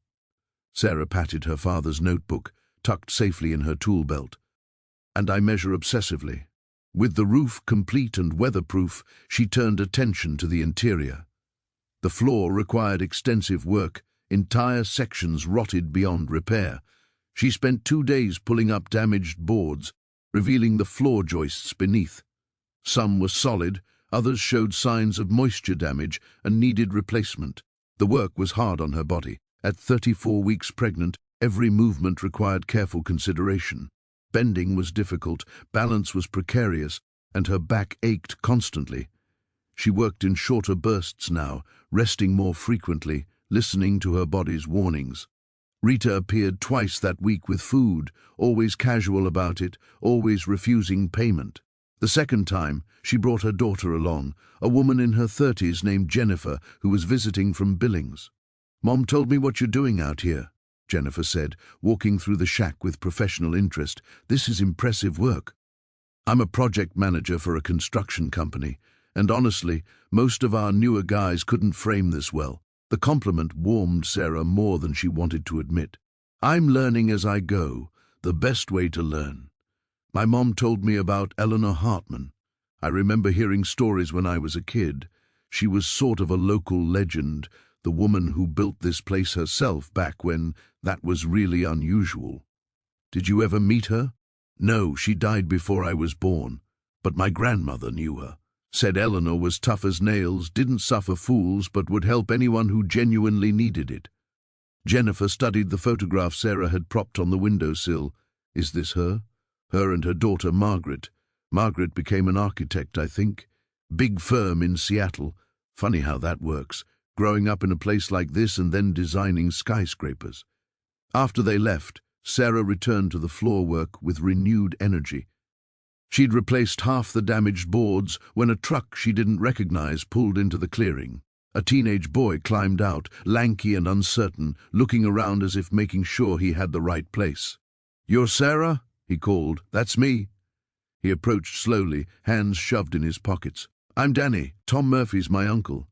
Sarah patted her father's notebook, tucked safely in her tool belt. "And I measure obsessively." With the roof complete and weatherproof, she turned attention to the interior. The floor required extensive work, entire sections rotted beyond repair. She spent 2 days pulling up damaged boards, revealing the floor joists beneath. Some were solid, others showed signs of moisture damage and needed replacement. The work was hard on her body. At 34 weeks pregnant, every movement required careful consideration. Bending was difficult, balance was precarious, and her back ached constantly. She worked in shorter bursts now, resting more frequently, listening to her body's warnings. Rita appeared twice that week with food, always casual about it, always refusing payment. The second time, she brought her daughter along, a woman in her 30s named Jennifer, who was visiting from Billings. "Mom told me what you're doing out here," Jennifer said, walking through the shack with professional interest. "This is impressive work." "I'm a project manager for a construction company, and honestly, most of our newer guys couldn't frame this well." The compliment warmed Sarah more than she wanted to admit. "I'm learning as I go, the best way to learn. My mom told me about Eleanor Hartman. I remember hearing stories when I was a kid. She was sort of a local legend, the woman who built this place herself back when that was really unusual." "Did you ever meet her?" "No, she died before I was born, but my grandmother knew her. Said Eleanor was tough as nails, didn't suffer fools, but would help anyone who genuinely needed it." Jennifer studied the photograph Sarah had propped on the windowsill. "Is this her?" "Her and her daughter Margaret. Margaret became an architect, I think. Big firm in Seattle. Funny how that works, growing up in a place like this and then designing skyscrapers." After they left, Sarah returned to the floor work with renewed energy. She'd replaced half the damaged boards when a truck she didn't recognize pulled into the clearing. A teenage boy climbed out, lanky and uncertain, looking around as if making sure he had the right place. "You're Sarah?" he called. "That's me." He approached slowly, hands shoved in his pockets. "I'm Danny. Tom Murphy's my uncle.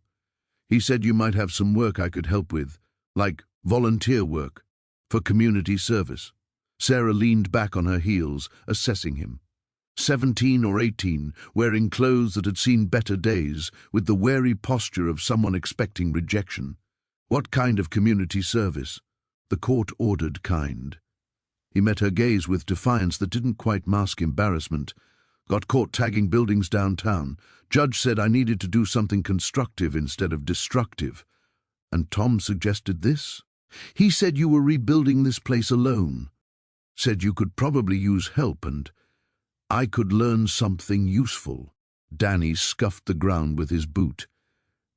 He said you might have some work I could help with, like volunteer work, for community service." Sarah leaned back on her heels, assessing him. 17 or 18, wearing clothes that had seen better days, with the wary posture of someone expecting rejection. What kind of community service? The court-ordered kind. He met her gaze with defiance that didn't quite mask embarrassment. "Got caught tagging buildings downtown. Judge said I needed to do something constructive instead of destructive." "And Tom suggested this?" "He said you were rebuilding this place alone. Said you could probably use help and I could learn something useful." Danny scuffed the ground with his boot.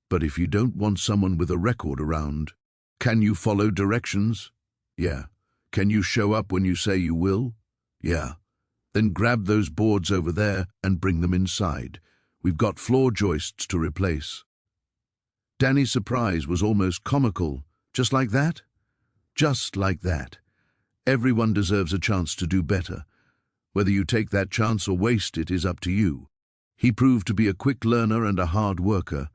"But if you don't want someone with a record around, can you follow directions?" "Yeah." "Can you show up when you say you will?" "Yeah." "Then grab those boards over there and bring them inside. We've got floor joists to replace." Danny's surprise was almost comical. "Just like that?" "Just like that. Everyone deserves a chance to do better. Whether you take that chance or waste it is up to you." He proved to be a quick learner and a hard worker.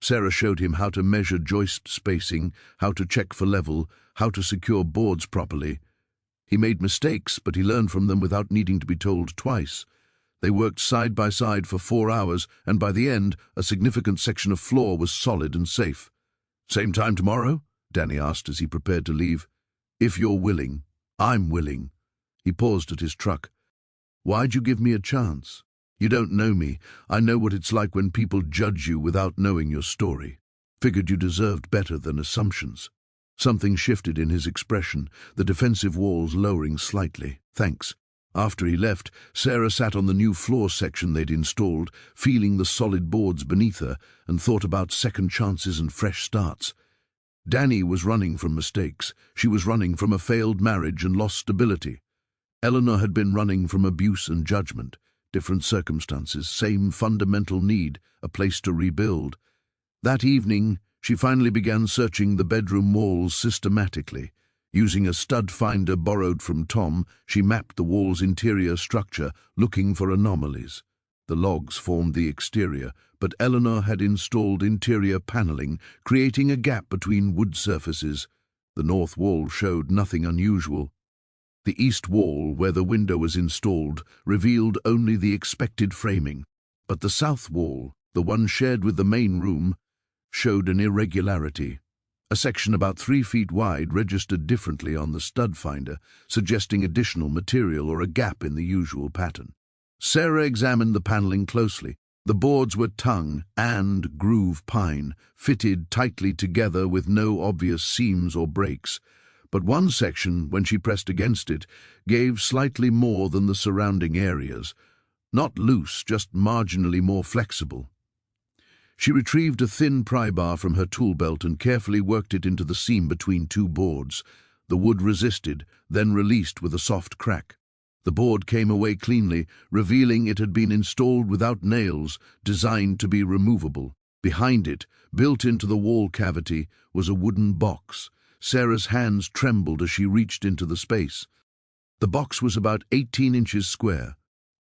Sarah showed him how to measure joist spacing, how to check for level, how to secure boards properly. He made mistakes, but he learned from them without needing to be told twice. They worked side by side for 4 hours, and by the end, a significant section of floor was solid and safe. "Same time tomorrow?" Danny asked as he prepared to leave. "If you're willing." "I'm willing." He paused at his truck. "Why'd you give me a chance? You don't know me. I know what it's like when people judge you without knowing your story. Figured you deserved better than assumptions." Something shifted in his expression, the defensive walls lowering slightly. "Thanks." After he left, Sarah sat on the new floor section they'd installed, feeling the solid boards beneath her, and thought about second chances and fresh starts. Danny was running from mistakes. She was running from a failed marriage and lost stability. Eleanor had been running from abuse and judgment. Different circumstances, same fundamental need, a place to rebuild. That evening, she finally began searching the bedroom walls systematically. Using a stud finder borrowed from Tom, she mapped the wall's interior structure, looking for anomalies. The logs formed the exterior, but Eleanor had installed interior paneling, creating a gap between wood surfaces. The north wall showed nothing unusual. The east wall, where the window was installed, revealed only the expected framing, but the south wall, the one shared with the main room, showed an irregularity. A section about 3 feet wide registered differently on the stud finder, suggesting additional material or a gap in the usual pattern. Sarah examined the paneling closely. The boards were tongue and groove pine, fitted tightly together with no obvious seams or breaks. But one section, when she pressed against it, gave slightly more than the surrounding areas. Not loose, just marginally more flexible. She retrieved a thin pry bar from her tool belt and carefully worked it into the seam between 2 boards. The wood resisted, then released with a soft crack. The board came away cleanly, revealing it had been installed without nails, designed to be removable. Behind it, built into the wall cavity, was a wooden box. Sarah's hands trembled as she reached into the space. The box was about 18 inches square,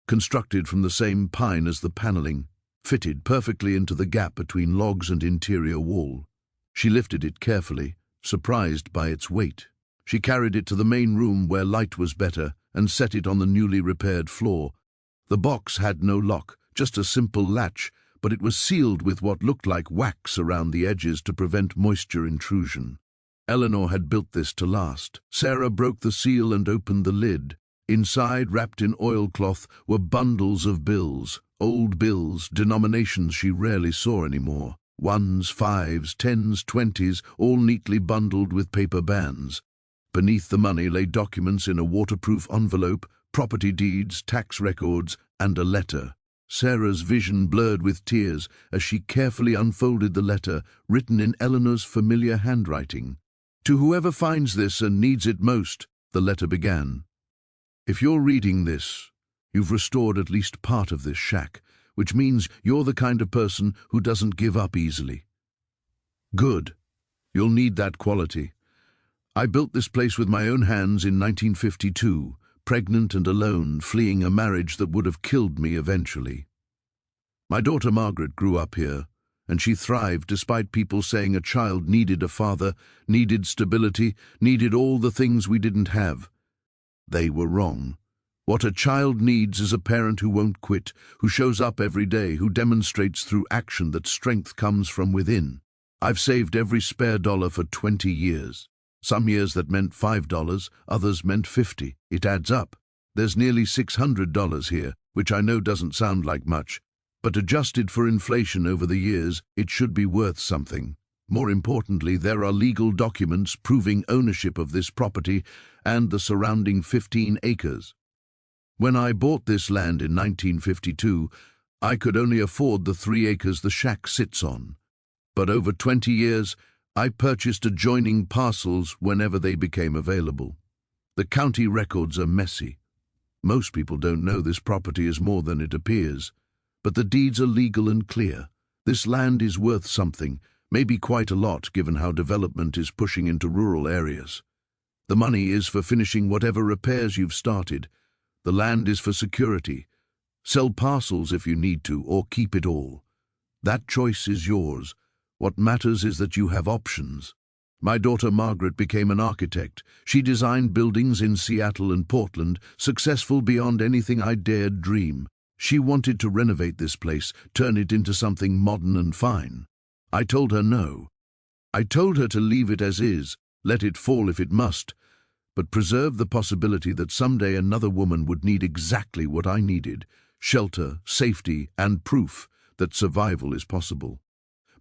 constructed from the same pine as the paneling, fitted perfectly into the gap between logs and interior wall. She lifted it carefully, surprised by its weight. She carried it to the main room where light was better and set it on the newly repaired floor. The box had no lock, just a simple latch, but it was sealed with what looked like wax around the edges to prevent moisture intrusion. Eleanor had built this to last. Sarah broke the seal and opened the lid. Inside, wrapped in oilcloth, were bundles of bills, old bills, denominations she rarely saw anymore. 1s, 5s, 10s, 20s, all neatly bundled with paper bands. Beneath the money lay documents in a waterproof envelope, property deeds, tax records, and a letter. Sarah's vision blurred with tears as she carefully unfolded the letter, written in Eleanor's familiar handwriting. "To whoever finds this and needs it most," the letter began. "If you're reading this, You've restored at least part of this shack, which means you're the kind of person who doesn't give up easily. Good. You'll need that quality. I built this place with my own hands in 1952, pregnant and alone, fleeing a marriage that would have killed me eventually. My daughter Margaret grew up here, and she thrived despite people saying a child needed a father, needed stability, needed all the things we didn't have. They were wrong. What a child needs is a parent who won't quit, who shows up every day, who demonstrates through action that strength comes from within. I've saved every spare dollar for 20 years. Some years that meant $5, others meant $50. It adds up. There's nearly $600 here, which I know doesn't sound like much, but adjusted for inflation over the years, it should be worth something. More importantly, there are legal documents proving ownership of this property and the surrounding 15 acres. When I bought this land in 1952, I could only afford the 3 acres the shack sits on. But over 20 years, I purchased adjoining parcels whenever they became available. The county records are messy. Most people don't know this property is more than it appears, but the deeds are legal and clear. This land is worth something, maybe quite a lot given how development is pushing into rural areas. The money is for finishing whatever repairs you've started. The land is for security. Sell parcels if you need to, or keep it all. That choice is yours. What matters is that you have options. My daughter Margaret became an architect. She designed buildings in Seattle and Portland, successful beyond anything I dared dream. She wanted to renovate this place, turn it into something modern and fine. I told her no. I told her to leave it as is, let it fall if it must, but preserve the possibility that someday another woman would need exactly what I needed: shelter, safety, and proof that survival is possible.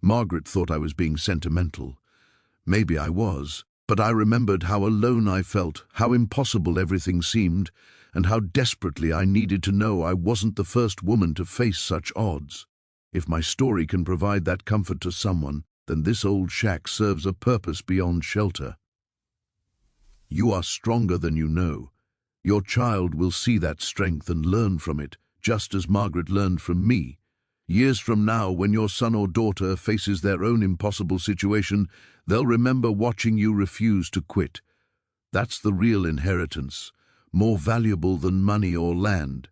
Margaret thought I was being sentimental. Maybe I was, but I remembered how alone I felt, how impossible everything seemed, and how desperately I needed to know I wasn't the first woman to face such odds. If my story can provide that comfort to someone, then this old shack serves a purpose beyond shelter. You are stronger than you know. Your child will see that strength and learn from it, just as Margaret learned from me. Years from now, when your son or daughter faces their own impossible situation, they'll remember watching you refuse to quit. That's the real inheritance, more valuable than money or land.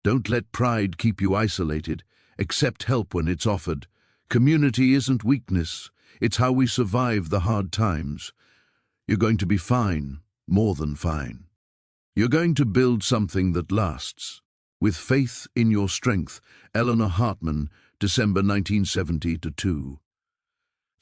Don't let pride keep you isolated. Accept help when it's offered. Community isn't weakness. It's how we survive the hard times. You're going to be fine, more than fine. You're going to build something that lasts. With faith in your strength, Eleanor Hartman, December 1970-2.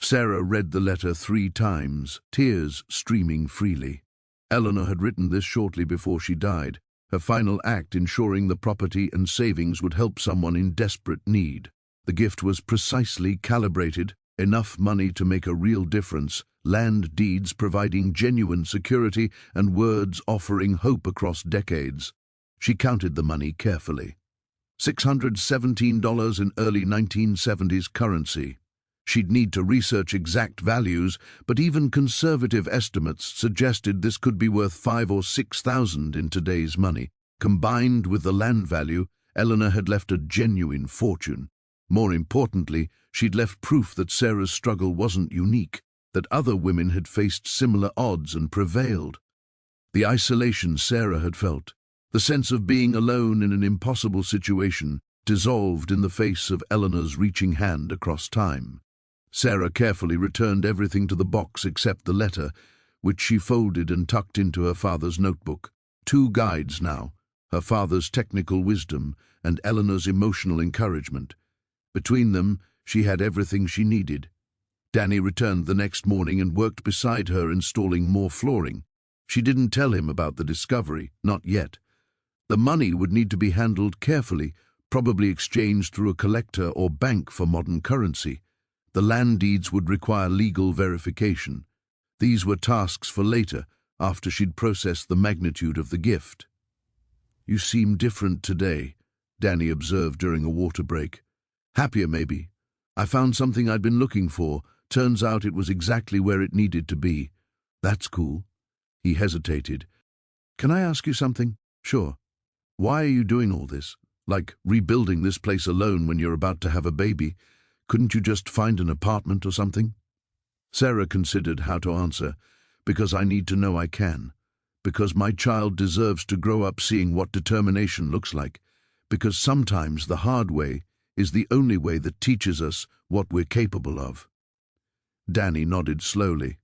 Sarah read the letter 3 times, tears streaming freely. Eleanor had written this shortly before she died, her final act ensuring the property and savings would help someone in desperate need. The gift was precisely calibrated, enough money to make a real difference, land deeds providing genuine security, and words offering hope across decades. She counted the money carefully. $617 in early 1970s currency. She'd need to research exact values, but even conservative estimates suggested this could be worth $5,000 or $6,000 in today's money. Combined with the land value, Eleanor had left a genuine fortune. More importantly, she'd left proof that Sarah's struggle wasn't unique, that other women had faced similar odds and prevailed. The isolation Sarah had felt, the sense of being alone in an impossible situation, dissolved in the face of Eleanor's reaching hand across time. Sarah carefully returned everything to the box except the letter, which she folded and tucked into her father's notebook. 2 guides now, her father's technical wisdom and Eleanor's emotional encouragement. Between them, she had everything she needed. Danny returned the next morning and worked beside her installing more flooring. She didn't tell him about the discovery, not yet. The money would need to be handled carefully, probably exchanged through a collector or bank for modern currency. The land deeds would require legal verification. These were tasks for later, after she'd processed the magnitude of the gift. "You seem different today," Danny observed during a water break. "Happier, maybe. I found something I'd been looking for. Turns out it was exactly where it needed to be." "That's cool." He hesitated. "Can I ask you something?" "Sure." Why are you doing all this? Like rebuilding this place alone when you're about to have a baby? Couldn't you just find an apartment or something? Sarah considered how to answer. Because I need to know I can. Because my child deserves to grow up seeing what determination looks like. Because sometimes the hard way is the only way that teaches us what we're capable of. Danny nodded slowly.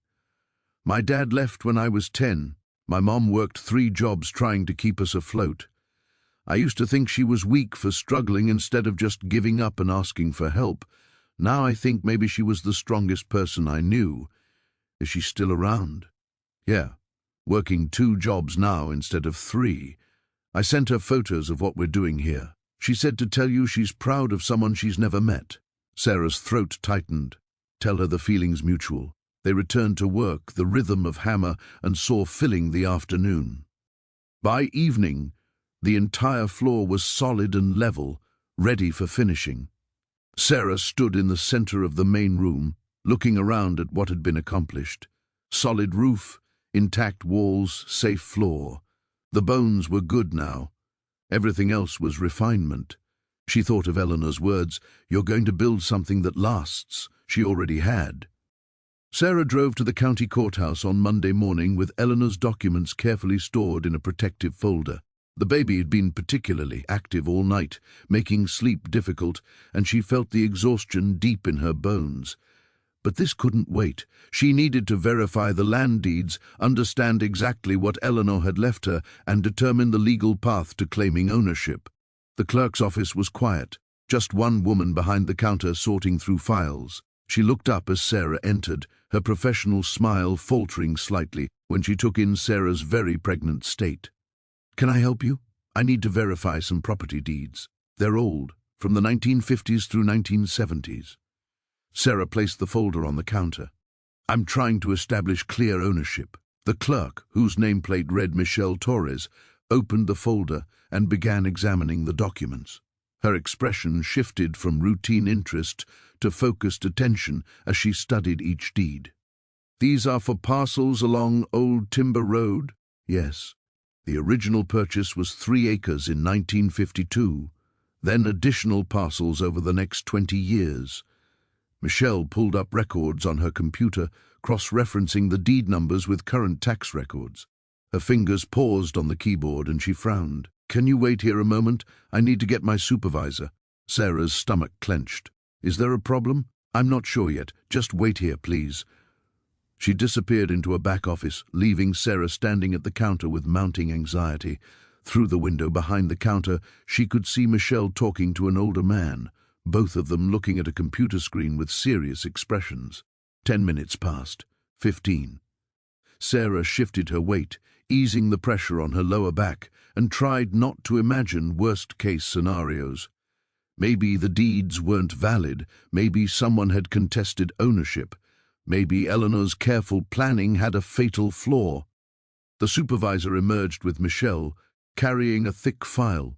My dad left when I was 10. My mom worked 3 jobs trying to keep us afloat. I used to think she was weak for struggling instead of just giving up and asking for help. Now I think maybe she was the strongest person I knew. Is she still around? Yeah, working 2 jobs now instead of 3. I sent her photos of what we're doing here. She said to tell you she's proud of someone she's never met. Sarah's throat tightened. Tell her the feeling's mutual. They returned to work, the rhythm of hammer and saw filling the afternoon. By evening, the entire floor was solid and level, ready for finishing. Sarah stood in the center of the main room, looking around at what had been accomplished. Solid roof, intact walls, safe floor. The bones were good now. Everything else was refinement. She thought of Eleanor's words, "You're going to build something that lasts." She already had. Sarah drove to the county courthouse on Monday morning with Eleanor's documents carefully stored in a protective folder. The baby had been particularly active all night, making sleep difficult, and she felt the exhaustion deep in her bones. But this couldn't wait. She needed to verify the land deeds, understand exactly what Eleanor had left her, and determine the legal path to claiming ownership. The clerk's office was quiet, just one woman behind the counter sorting through files. She looked up as Sarah entered, her professional smile faltering slightly when she took in Sarah's very pregnant state. "Can I help you? I need to verify some property deeds. They're old, from the 1950s through 1970s. Sarah placed the folder on the counter. "I'm trying to establish clear ownership." The clerk, whose nameplate read Michelle Torres, opened the folder and began examining the documents. Her expression shifted from routine interest to focused attention as she studied each deed. "These are for parcels along Old Timber Road?" "Yes." The original purchase was 3 acres in 1952, then additional parcels over the next 20 years. Michelle pulled up records on her computer, cross-referencing the deed numbers with current tax records. Her fingers paused on the keyboard and she frowned. "Can you wait here a moment? I need to get my supervisor." Sarah's stomach clenched. "Is there a problem?" "I'm not sure yet. Just wait here, please." She disappeared into a back office, leaving Sarah standing at the counter with mounting anxiety. Through the window behind the counter, she could see Michelle talking to an older man, both of them looking at a computer screen with serious expressions. 10 minutes passed. 15. Sarah shifted her weight, easing the pressure on her lower back, and tried not to imagine worst-case scenarios. Maybe the deeds weren't valid, maybe someone had contested ownership, maybe Eleanor's careful planning had a fatal flaw. The supervisor emerged with Michelle, carrying a thick file.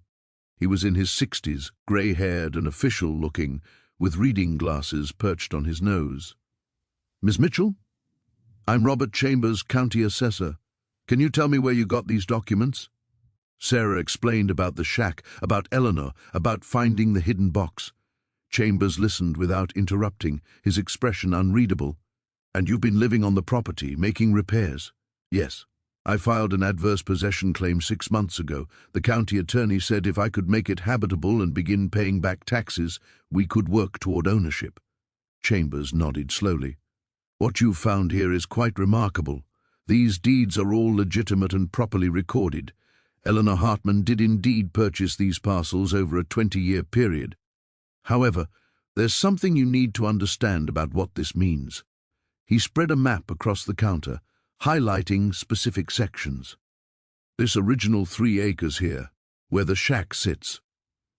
He was in his 60s, grey-haired and official-looking, with reading glasses perched on his nose. "Miss Mitchell? I'm Robert Chambers, County Assessor. Can you tell me where you got these documents?" Sarah explained about the shack, about Eleanor, about finding the hidden box. Chambers listened without interrupting, his expression unreadable. "And you've been living on the property, making repairs?" "Yes. I filed an adverse possession claim 6 months ago. The county attorney said if I could make it habitable and begin paying back taxes, we could work toward ownership." Chambers nodded slowly. "What you've found here is quite remarkable. These deeds are all legitimate and properly recorded. Eleanor Hartman did indeed purchase these parcels over a 20-year period. However, there's something you need to understand about what this means." He spread a map across the counter, highlighting specific sections. "This original 3 acres here, where the shack sits.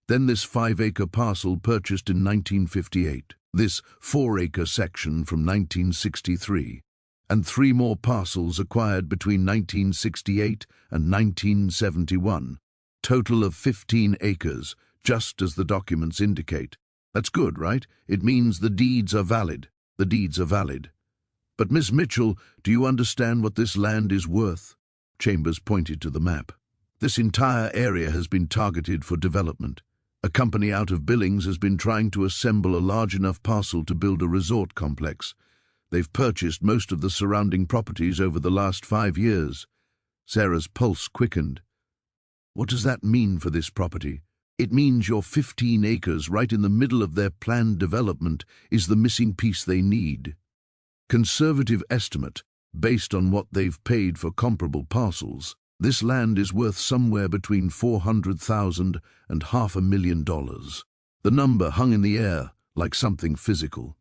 Then this 5-acre parcel purchased in 1958. This 4-acre section from 1963. And 3 more parcels acquired between 1968 and 1971. Total of 15 acres, just as the documents indicate. That's good, right? It means the deeds are valid. The deeds are valid. But Miss Mitchell, do you understand what this land is worth?" Chambers pointed to the map. This entire area has been targeted for development. A company out of Billings has been trying to assemble a large enough parcel to build a resort complex. They've purchased most of the surrounding properties over the last 5 years. Sarah's pulse quickened. What does that mean for this property? It means your 15 acres right in the middle of their planned development is the missing piece they need. Conservative estimate, based on what they've paid for comparable parcels, this land is worth somewhere between $400,000 and $500,000. The number hung in the air like something physical.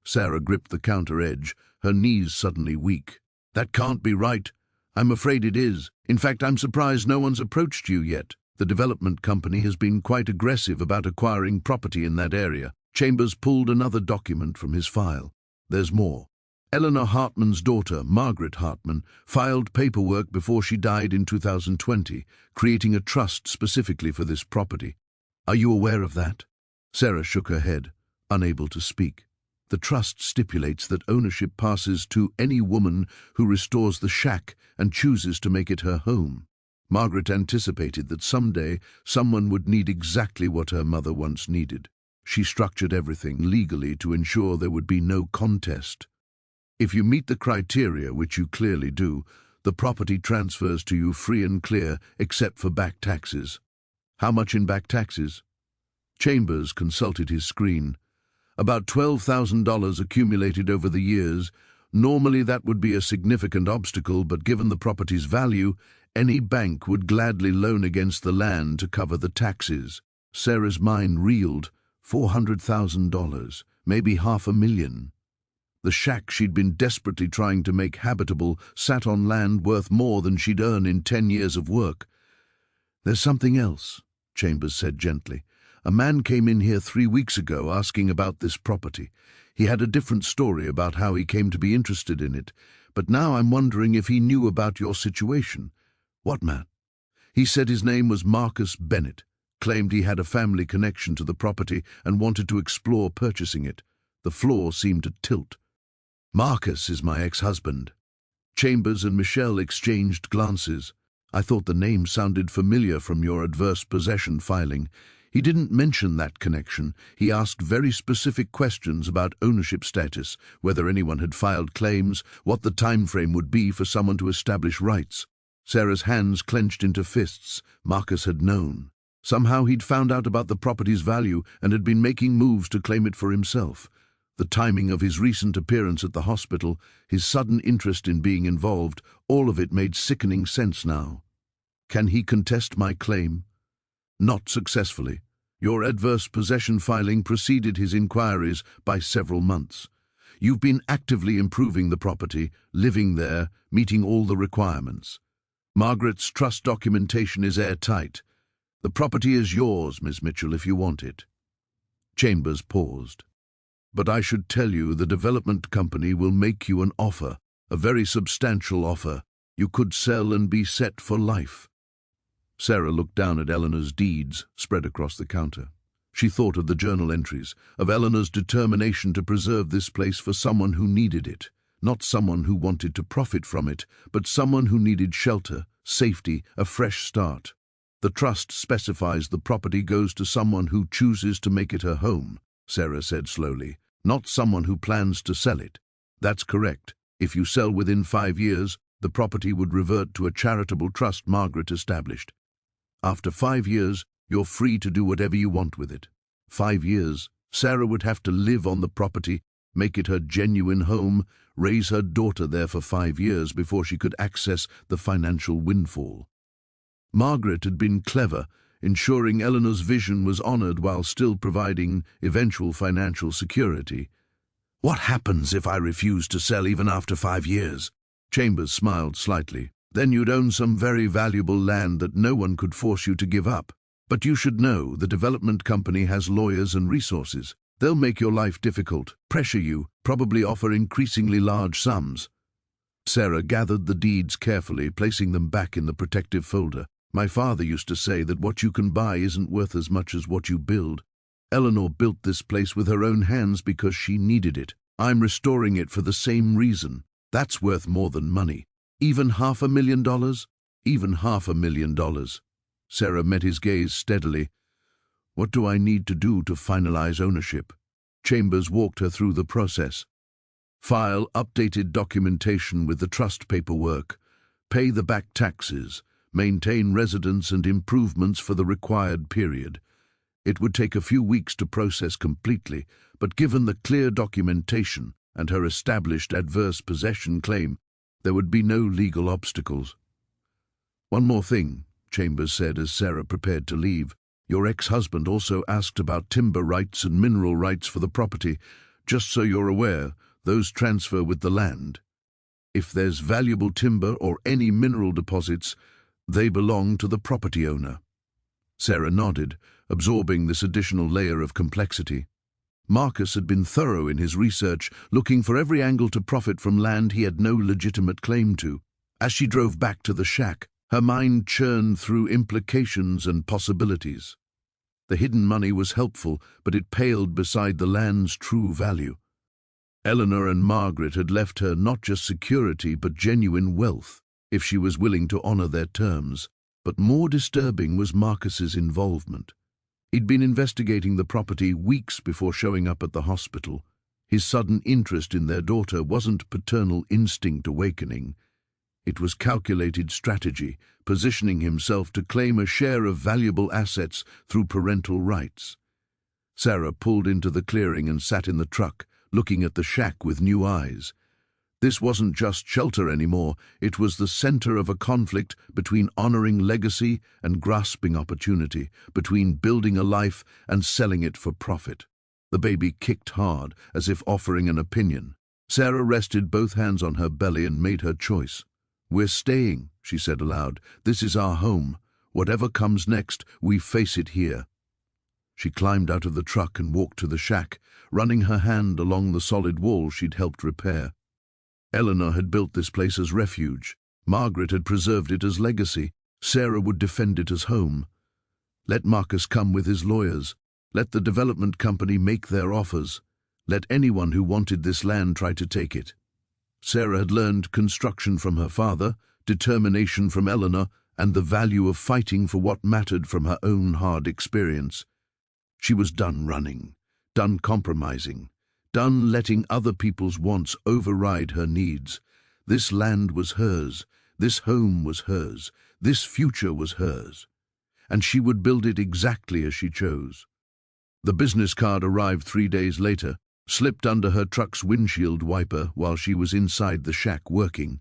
Sarah gripped the counter edge, her knees suddenly weak. That can't be right. I'm afraid it is. In fact, I'm surprised no one's approached you yet. The development company has been quite aggressive about acquiring property in that area. Chambers pulled another document from his file. There's more. Eleanor Hartman's daughter, Margaret Hartman, filed paperwork before she died in 2020, creating a trust specifically for this property. Are you aware of that? Sarah shook her head, unable to speak. The trust stipulates that ownership passes to any woman who restores the shack and chooses to make it her home. Margaret anticipated that someday someone would need exactly what her mother once needed. She structured everything legally to ensure there would be no contest. If you meet the criteria, which you clearly do, the property transfers to you free and clear, except for back taxes. How much in back taxes? Chambers consulted his screen. About $12,000 accumulated over the years. Normally that would be a significant obstacle, but given the property's value, any bank would gladly loan against the land to cover the taxes. Sarah's mind reeled. $400,000, maybe $500,000. The shack she'd been desperately trying to make habitable sat on land worth more than she'd earn in 10 years of work. There's something else, Chambers said gently. A man came in here 3 weeks ago asking about this property. He had a different story about how he came to be interested in it, but now I'm wondering if he knew about your situation. What man? He said his name was Marcus Bennett, claimed he had a family connection to the property and wanted to explore purchasing it. The floor seemed to tilt. Marcus is my ex-husband. Chambers and Michelle exchanged glances. I thought the name sounded familiar from your adverse possession filing. He didn't mention that connection. He asked very specific questions about ownership status, whether anyone had filed claims, what the time frame would be for someone to establish rights. Sarah's hands clenched into fists. Marcus had known. Somehow he'd found out about the property's value and had been making moves to claim it for himself. The timing of his recent appearance at the hospital, his sudden interest in being involved, all of it made sickening sense now. Can he contest my claim? Not successfully. Your adverse possession filing preceded his inquiries by several months. You've been actively improving the property, living there, meeting all the requirements. Margaret's trust documentation is airtight. The property is yours, Miss Mitchell, if you want it. Chambers paused. But I should tell you the development company will make you an offer, a very substantial offer. You could sell and be set for life. Sarah looked down at Eleanor's deeds spread across the counter. She thought of the journal entries, of Eleanor's determination to preserve this place for someone who needed it, not someone who wanted to profit from it, but someone who needed shelter, safety, a fresh start. The trust specifies the property goes to someone who chooses to make it her home, Sarah said slowly, not someone who plans to sell it. That's correct. If you sell within 5 years, the property would revert to a charitable trust Margaret established. After 5 years, you're free to do whatever you want with it. 5 years, Sarah would have to live on the property, make it her genuine home, raise her daughter there for 5 years before she could access the financial windfall. Margaret had been clever, ensuring Eleanor's vision was honored while still providing eventual financial security. What happens if I refuse to sell even after 5 years? Chambers smiled slightly. Then you'd own some very valuable land that no one could force you to give up. But you should know the development company has lawyers and resources. They'll make your life difficult, pressure you, probably offer increasingly large sums. Sarah gathered the deeds carefully, placing them back in the protective folder. My father used to say that what you can buy isn't worth as much as what you build. Eleanor built this place with her own hands because she needed it. I'm restoring it for the same reason. That's worth more than money. Even $500,000? even $500,000. Sarah met his gaze steadily. What do I need to do to finalize ownership? Chambers walked her through the process. File updated documentation with the trust paperwork, pay the back taxes, maintain residence and improvements for the required period. It would take a few weeks to process completely, but given the clear documentation and her established adverse possession claim, there would be no legal obstacles. One more thing, Chambers said as Sarah prepared to leave. Your ex-husband also asked about timber rights and mineral rights for the property. Just so you're aware, those transfer with the land. If there's valuable timber or any mineral deposits, they belong to the property owner. Sarah nodded, absorbing this additional layer of complexity. Marcus had been thorough in his research, looking for every angle to profit from land he had no legitimate claim to. As she drove back to the shack, her mind churned through implications and possibilities. The hidden money was helpful, but it paled beside the land's true value. Eleanor and Margaret had left her not just security but genuine wealth, if she was willing to honor their terms. But more disturbing was Marcus's involvement. He'd been investigating the property weeks before showing up at the hospital. His sudden interest in their daughter wasn't paternal instinct awakening. It was calculated strategy, positioning himself to claim a share of valuable assets through parental rights. Sarah pulled into the clearing and sat in the truck, looking at the shack with new eyes. This wasn't just shelter anymore, it was the center of a conflict between honoring legacy and grasping opportunity, between building a life and selling it for profit. The baby kicked hard, as if offering an opinion. Sarah rested both hands on her belly and made her choice. We're staying, she said aloud. This is our home. Whatever comes next, we face it here. She climbed out of the truck and walked to the shack, running her hand along the solid wall she'd helped repair. Eleanor had built this place as refuge. Margaret had preserved it as legacy. Sarah would defend it as home. Let Marcus come with his lawyers. Let the development company make their offers. Let anyone who wanted this land try to take it. Sarah had learned construction from her father, determination from Eleanor, and the value of fighting for what mattered from her own hard experience. She was done running, done compromising, done letting other people's wants override her needs. This land was hers, this home was hers, this future was hers, and she would build it exactly as she chose. The business card arrived 3 days later, slipped under her truck's windshield wiper while she was inside the shack working.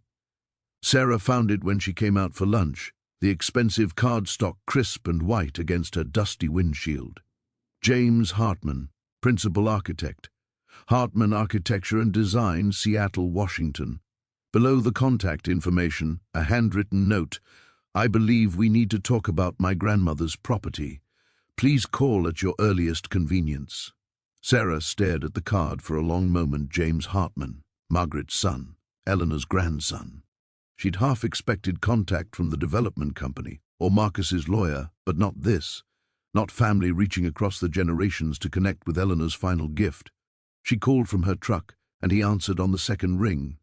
Sarah found it when she came out for lunch, the expensive cardstock crisp and white against her dusty windshield. James Hartman, Principal Architect. Hartman Architecture and Design, Seattle, Washington. Below the contact information, a handwritten note. I believe we need to talk about my grandmother's property. Please call at your earliest convenience. Sarah stared at the card for a long moment. James Hartman, Margaret's son, Eleanor's grandson. She'd half expected contact from the development company or Marcus's lawyer, but not this. Not family reaching across the generations to connect with Eleanor's final gift. She called from her truck, and he answered on the second ring.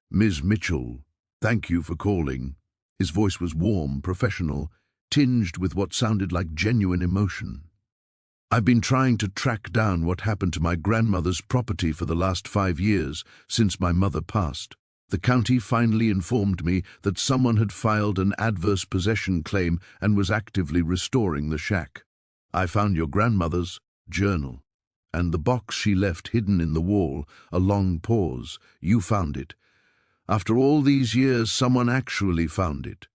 Ms. Mitchell, thank you for calling. His voice was warm, professional, tinged with what sounded like genuine emotion. I've been trying to track down what happened to my grandmother's property for the last 5 years, since my mother passed. The county finally informed me that someone had filed an adverse possession claim and was actively restoring the shack. I found your grandmother's journal, and the box she left hidden in the wall. A long pause. You found it. After all these years, someone actually found it.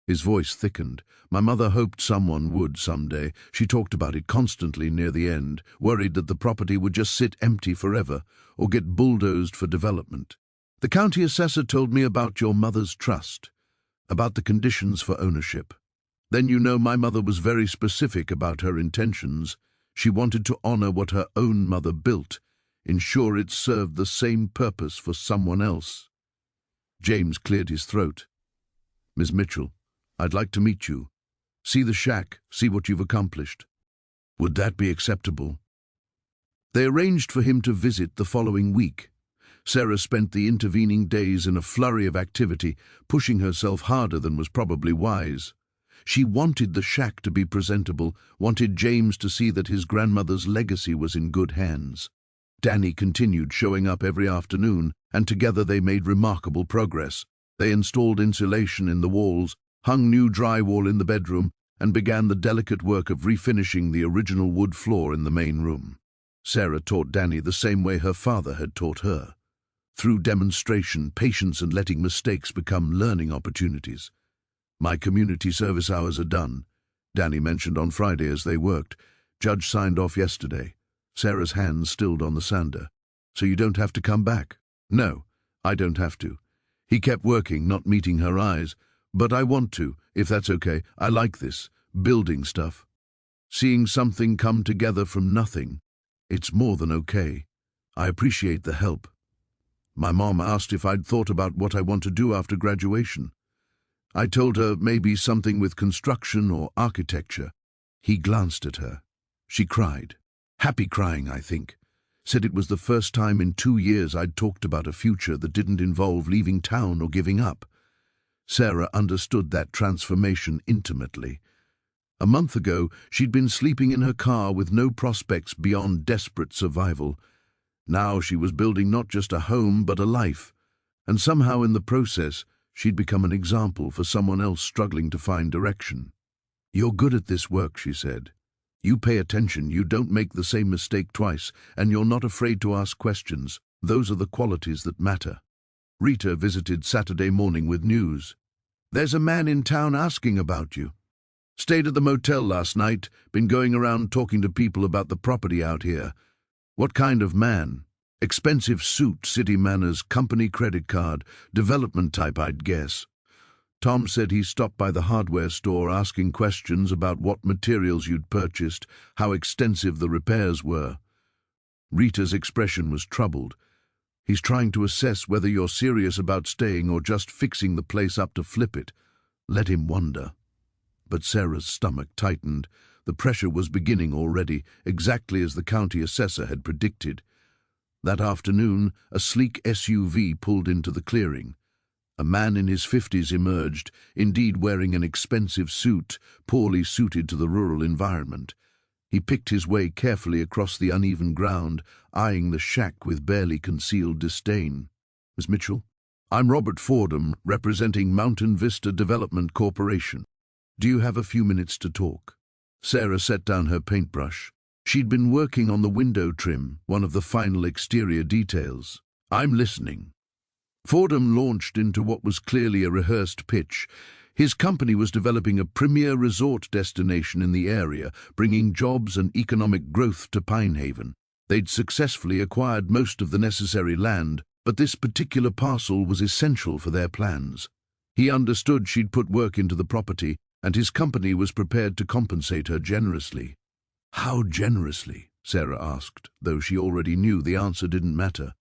His voice thickened. My mother hoped someone would someday. She talked about it constantly near the end, worried that the property would just sit empty forever or get bulldozed for development. The county assessor told me about your mother's trust, about the conditions for ownership. Then you know my mother was very specific about her intentions. She wanted to honor what her own mother built, ensure it served the same purpose for someone else. James cleared his throat. Ms. Mitchell, I'd like to meet you. See the shack, see what you've accomplished. Would that be acceptable? They arranged for him to visit the following week. Sarah spent the intervening days in a flurry of activity, pushing herself harder than was probably wise. She wanted the shack to be presentable, wanted James to see that his grandmother's legacy was in good hands. Danny continued showing up every afternoon, and together they made remarkable progress. They installed insulation in the walls, hung new drywall in the bedroom, and began the delicate work of refinishing the original wood floor in the main room. Sarah taught Danny the same way her father had taught her. Through demonstration, patience, and letting mistakes become learning opportunities. "My community service hours are done," Danny mentioned on Friday as they worked. "Judge signed off yesterday." Sarah's hands stilled on the sander. "So you don't have to come back?" "No, I don't have to." He kept working, not meeting her eyes. "But I want to, if that's okay. I like this, building stuff. Seeing something come together from nothing. It's more than okay. I appreciate the help." My mom asked if I'd thought about what I want to do after graduation. I told her maybe something with construction or architecture. He glanced at her. She cried. Happy crying, I think. Said it was the first time in 2 years I'd talked about a future that didn't involve leaving town or giving up. Sarah understood that transformation intimately. A month ago, she'd been sleeping in her car with no prospects beyond desperate survival. Now she was building not just a home, but a life. And somehow in the process, she'd become an example for someone else struggling to find direction. "You're good at this work," she said. "You pay attention, you don't make the same mistake twice, and you're not afraid to ask questions. Those are the qualities that matter." Rita visited Saturday morning with news. "There's a man in town asking about you. Stayed at the motel last night, been going around talking to people about the property out here." "What kind of man?" "Expensive suit, city manners, company credit card, development type, I'd guess. Tom said he stopped by the hardware store asking questions about what materials you'd purchased, how extensive the repairs were." Rita's expression was troubled. "He's trying to assess whether you're serious about staying or just fixing the place up to flip it. Let him wonder." But Sarah's stomach tightened. The pressure was beginning already, exactly as the county assessor had predicted. That afternoon, a sleek SUV pulled into the clearing. A man in his 50s emerged, indeed wearing an expensive suit, poorly suited to the rural environment. He picked his way carefully across the uneven ground, eyeing the shack with barely concealed disdain. "Miss Mitchell? I'm Robert Fordham, representing Mountain Vista Development Corporation. Do you have a few minutes to talk?" Sarah set down her paintbrush. She'd been working on the window trim, one of the final exterior details. "I'm listening." Fordham launched into what was clearly a rehearsed pitch. His company was developing a premier resort destination in the area, bringing jobs and economic growth to Pinehaven. They'd successfully acquired most of the necessary land, but this particular parcel was essential for their plans. He understood she'd put work into the property, and his company was prepared to compensate her generously. "How generously?" Sarah asked, though she already knew the answer didn't matter.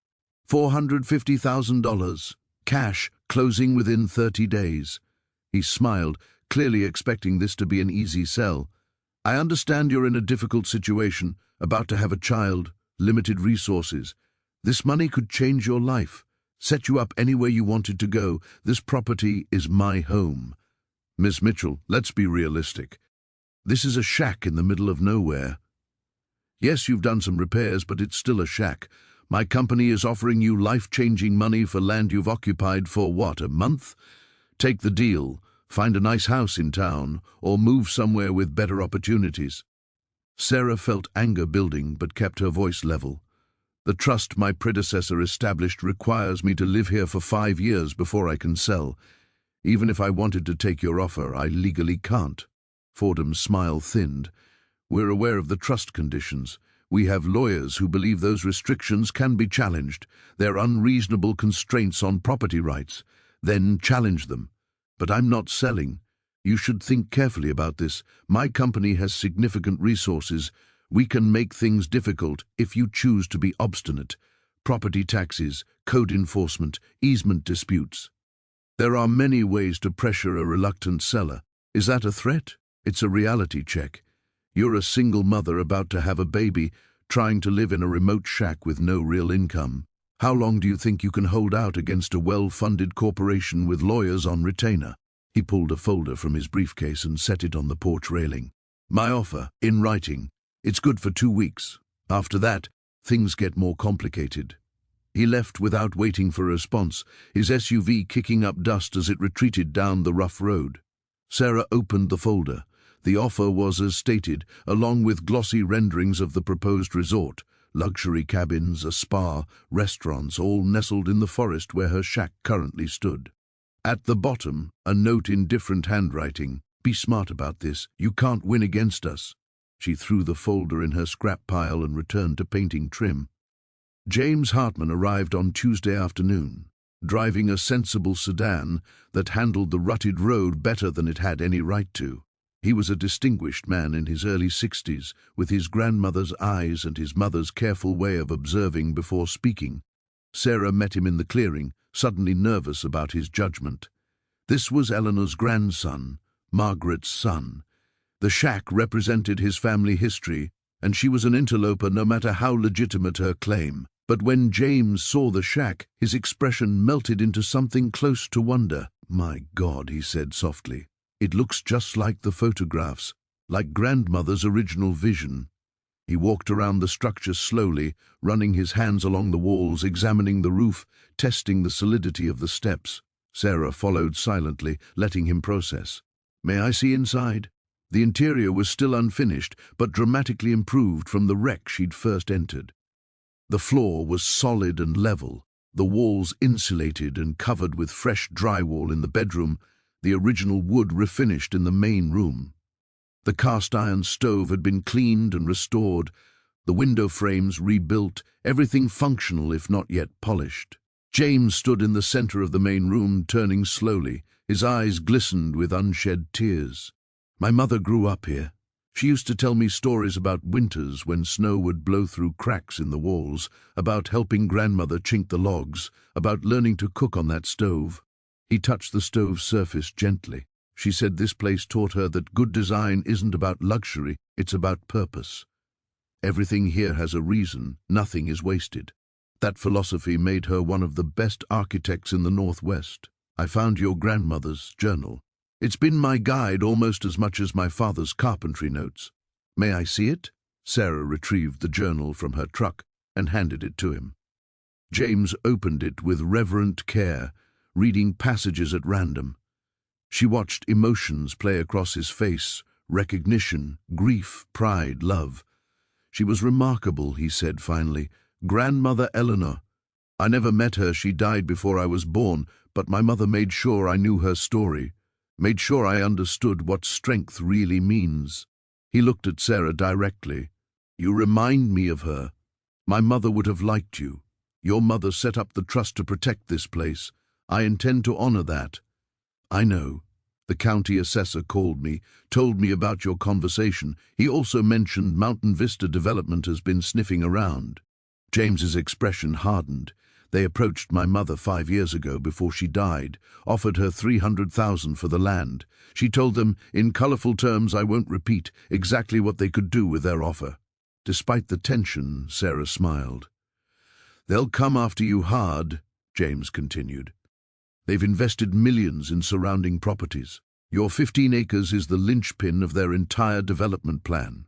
$450,000, cash, closing within 30 days. He smiled, clearly expecting this to be an easy sell. "I understand you're in a difficult situation, about to have a child, limited resources. This money could change your life, set you up anywhere you wanted to go. This property is my home." "Miss Mitchell, let's be realistic. This is a shack in the middle of nowhere. Yes, you've done some repairs, but it's still a shack. My company is offering you life-changing money for land you've occupied for, what, a month? Take the deal, find a nice house in town, or move somewhere with better opportunities." Sarah felt anger building, but kept her voice level. "The trust my predecessor established requires me to live here for 5 years before I can sell. Even if I wanted to take your offer, I legally can't." Fordham's smile thinned. "We're aware of the trust conditions. We have lawyers who believe those restrictions can be challenged. They're unreasonable constraints on property rights. Then challenge them. But I'm not selling. You should think carefully about this. My company has significant resources. We can make things difficult if you choose to be obstinate. Property taxes, code enforcement, easement disputes. There are many ways to pressure a reluctant seller. Is that a threat? It's a reality check. You're a single mother about to have a baby, trying to live in a remote shack with no real income. How long do you think you can hold out against a well-funded corporation with lawyers on retainer? He pulled a folder from his briefcase and set it on the porch railing. My offer, in writing. It's good for 2 weeks. After that, things get more complicated. He left without waiting for a response, his SUV kicking up dust as it retreated down the rough road. Sarah opened the folder. The offer was as stated, along with glossy renderings of the proposed resort, luxury cabins, a spa, restaurants, all nestled in the forest where her shack currently stood. At the bottom, a note in different handwriting. Be smart about this. You can't win against us. She threw the folder in her scrap pile and returned to painting trim. James Hartman arrived on Tuesday afternoon, driving a sensible sedan that handled the rutted road better than it had any right to. He was a distinguished man in his early 60s, with his grandmother's eyes and his mother's careful way of observing before speaking. Sarah met him in the clearing, suddenly nervous about his judgment. This was Eleanor's grandson, Margaret's son. The shack represented his family history, and she was an interloper no matter how legitimate her claim. But when James saw the shack, his expression melted into something close to wonder. My God, he said softly. It looks just like the photographs, like grandmother's original vision. He walked around the structure slowly, running his hands along the walls, examining the roof, testing the solidity of the steps. Sarah followed silently, letting him process. May I see inside? The interior was still unfinished, but dramatically improved from the wreck she'd first entered. The floor was solid and level, the walls insulated and covered with fresh drywall in the bedroom, the original wood refinished in the main room. The cast-iron stove had been cleaned and restored, the window frames rebuilt, everything functional if not yet polished. James stood in the center of the main room, turning slowly. His eyes glistened with unshed tears. My mother grew up here. She used to tell me stories about winters when snow would blow through cracks in the walls, about helping grandmother chink the logs, about learning to cook on that stove. He touched the stove's surface gently. She said this place taught her that good design isn't about luxury, it's about purpose. Everything here has a reason, nothing is wasted. That philosophy made her one of the best architects in the Northwest. I found your grandmother's journal. It's been my guide almost as much as my father's carpentry notes. May I see it? Sarah retrieved the journal from her truck and handed it to him. James opened it with reverent care, reading passages at random. She watched emotions play across his face, recognition, grief, pride, love. She was remarkable, he said finally. Grandmother Eleanor. I never met her, she died before I was born, but my mother made sure I knew her story. Made sure I understood what strength really means. He looked at Sarah directly. You remind me of her. My mother would have liked you. Your mother set up the trust to protect this place. I intend to honor that. I know. The county assessor called me, told me about your conversation. He also mentioned Mountain Vista Development has been sniffing around. James's expression hardened. They approached my mother 5 years ago before she died, offered her $300,000 for the land. She told them, in colorful terms I won't repeat, exactly what they could do with their offer. Despite the tension, Sarah smiled. They'll come after you hard, James continued. They've invested millions in surrounding properties. Your 15 acres is the linchpin of their entire development plan.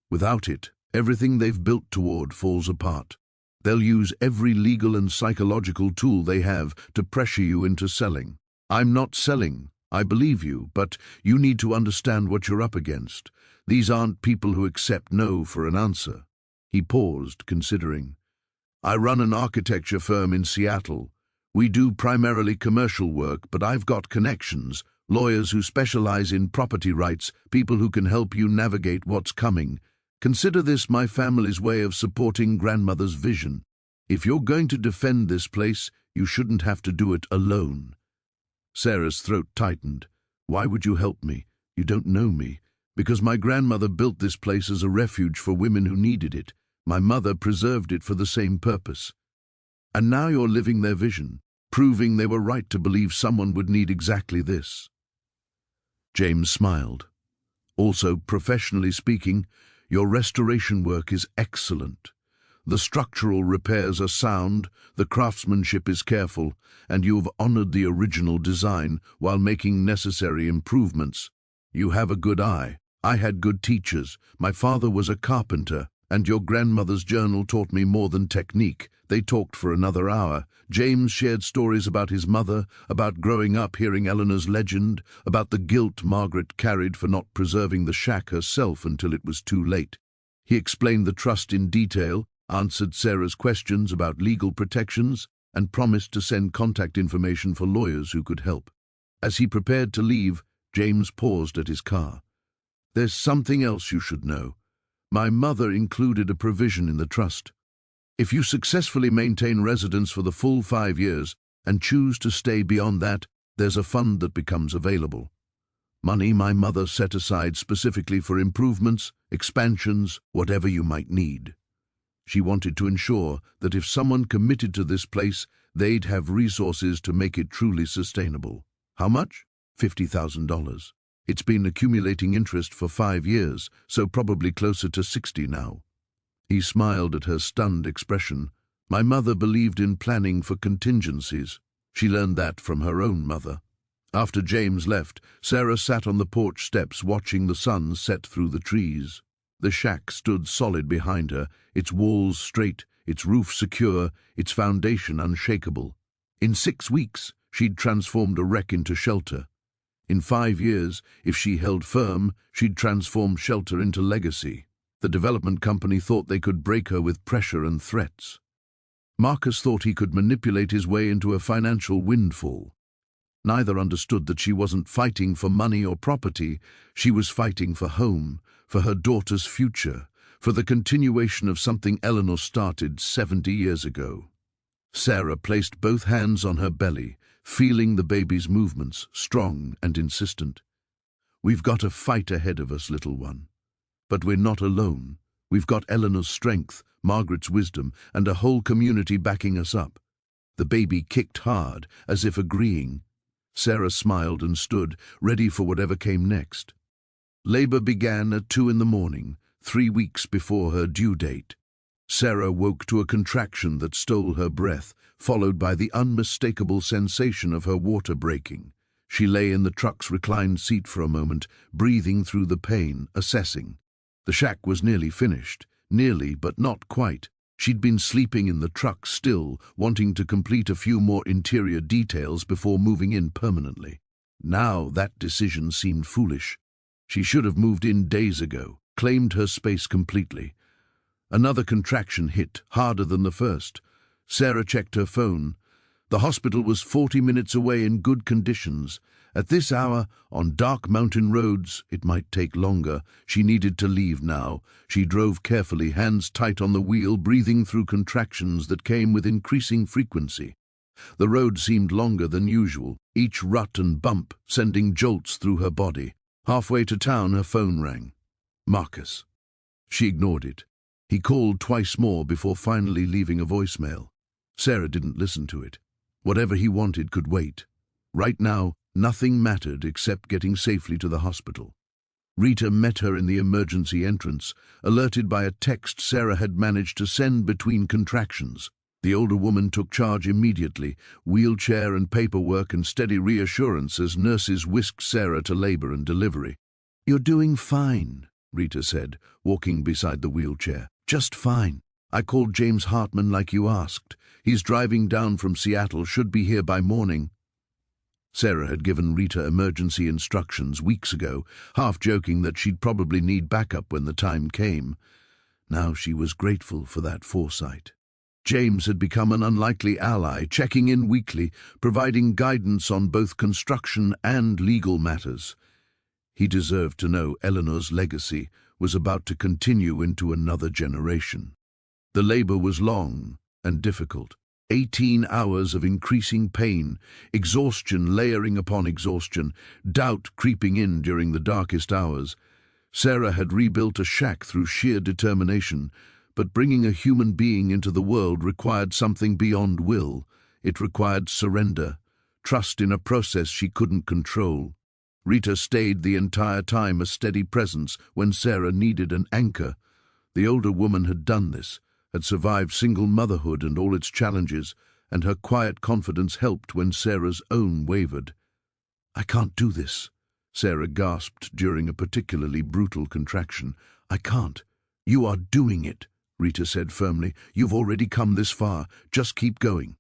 Without it, everything they've built toward falls apart. They'll use every legal and psychological tool they have to pressure you into selling. I'm not selling. I believe you, but you need to understand what you're up against. These aren't people who accept no for an answer. He paused, considering. I run an architecture firm in Seattle. We do primarily commercial work, but I've got connections, lawyers who specialize in property rights, people who can help you navigate what's coming. Consider this my family's way of supporting grandmother's vision. If you're going to defend this place, you shouldn't have to do it alone. Sarah's throat tightened. Why would you help me? You don't know me. Because my grandmother built this place as a refuge for women who needed it. My mother preserved it for the same purpose. And now you're living their vision, proving they were right to believe someone would need exactly this. James smiled. Also, professionally speaking, your restoration work is excellent. The structural repairs are sound, the craftsmanship is careful, and you have honored the original design while making necessary improvements. You have a good eye. I had good teachers. My father was a carpenter, and your grandmother's journal taught me more than technique. They talked for another hour. James shared stories about his mother, about growing up hearing Eleanor's legend, about the guilt Margaret carried for not preserving the shack herself until it was too late. He explained the trust in detail, answered Sarah's questions about legal protections, and promised to send contact information for lawyers who could help. As he prepared to leave, James paused at his car. "There's something else you should know. My mother included a provision in the trust. If you successfully maintain residence for the full 5 years and choose to stay beyond that, there's a fund that becomes available. Money my mother set aside specifically for improvements, expansions, whatever you might need. She wanted to ensure that if someone committed to this place, they'd have resources to make it truly sustainable." "How much?" $50,000. "It's been accumulating interest for 5 years, so probably closer to 60 now." He smiled at her stunned expression. "My mother believed in planning for contingencies. She learned that from her own mother." After James left, Sarah sat on the porch steps watching the sun set through the trees. The shack stood solid behind her, its walls straight, its roof secure, its foundation unshakable. In 6 weeks, she'd transformed a wreck into shelter. In 5 years, if she held firm, she'd transform shelter into legacy. The development company thought they could break her with pressure and threats. Marcus thought he could manipulate his way into a financial windfall. Neither understood that she wasn't fighting for money or property, she was fighting for home, for her daughter's future, for the continuation of something Eleanor started 70 years ago. Sarah placed both hands on her belly, feeling the baby's movements, strong and insistent. "We've got a fight ahead of us, little one. But we're not alone. We've got Eleanor's strength, Margaret's wisdom, and a whole community backing us up." The baby kicked hard, as if agreeing. Sarah smiled and stood, ready for whatever came next. Labor began at 2 in the morning, 3 weeks before her due date. Sarah woke to a contraction that stole her breath, followed by the unmistakable sensation of her water breaking. She lay in the truck's reclined seat for a moment, breathing through the pain, assessing. The shack was nearly finished, nearly but not quite. She'd been sleeping in the truck still, wanting to complete a few more interior details before moving in permanently. Now that decision seemed foolish. She should have moved in days ago, claimed her space completely. Another contraction hit, harder than the first. Sarah checked her phone. The hospital was 40 minutes away in good conditions. At this hour, on dark mountain roads, it might take longer. She needed to leave now. She drove carefully, hands tight on the wheel, breathing through contractions that came with increasing frequency. The road seemed longer than usual, each rut and bump sending jolts through her body. Halfway to town, her phone rang. Marcus. She ignored it. He called twice more before finally leaving a voicemail. Sarah didn't listen to it. Whatever he wanted could wait. Right now, nothing mattered except getting safely to the hospital. Rita met her in the emergency entrance, alerted by a text Sarah had managed to send between contractions. The older woman took charge immediately, wheelchair and paperwork and steady reassurance as nurses whisked Sarah to labor and delivery. "You're doing fine," Rita said, walking beside the wheelchair. "Just fine. I called James Hartman like you asked. He's driving down from Seattle, should be here by morning." Sarah had given Rita emergency instructions weeks ago, half joking that she'd probably need backup when the time came. Now she was grateful for that foresight. James had become an unlikely ally, checking in weekly, providing guidance on both construction and legal matters. He deserved to know Eleanor's legacy was about to continue into another generation. The labor was long and difficult. 18 hours of increasing pain, exhaustion layering upon exhaustion, doubt creeping in during the darkest hours. Sarah had rebuilt a shack through sheer determination, but bringing a human being into the world required something beyond will. It required surrender, trust in a process she couldn't control. Rita stayed the entire time, a steady presence when Sarah needed an anchor. The older woman had done this, had survived single motherhood and all its challenges, and her quiet confidence helped when Sarah's own wavered. "I can't do this," Sarah gasped during a particularly brutal contraction. "I can't." "You are doing it," Rita said firmly. "You've already come this far. Just keep going."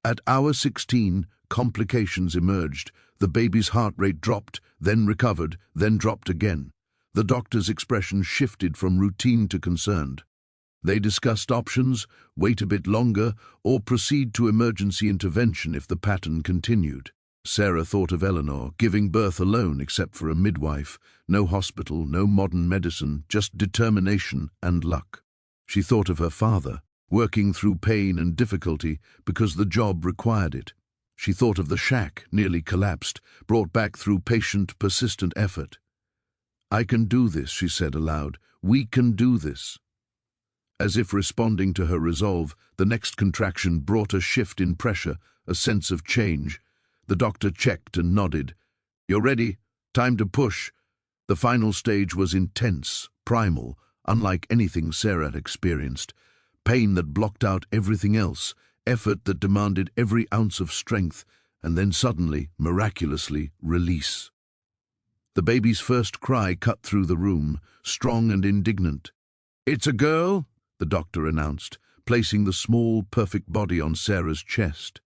At hour 16, complications emerged. The baby's heart rate dropped, then recovered, then dropped again. The doctor's expression shifted from routine to concerned. They discussed options: wait a bit longer, or proceed to emergency intervention if the pattern continued. Sarah thought of Eleanor, giving birth alone except for a midwife. No hospital, no modern medicine, just determination and luck. She thought of her father, working through pain and difficulty because the job required it. She thought of the shack, nearly collapsed, brought back through patient, persistent effort. "I can do this," she said aloud. "We can do this." As if responding to her resolve, the next contraction brought a shift in pressure, a sense of change. The doctor checked and nodded. "You're ready. Time to push." The final stage was intense, primal, unlike anything Sarah had experienced. Pain that blocked out everything else, effort that demanded every ounce of strength, and then suddenly, miraculously, release. The baby's first cry cut through the room, strong and indignant. "It's a girl," the doctor announced, placing the small, perfect body on Sarah's chest.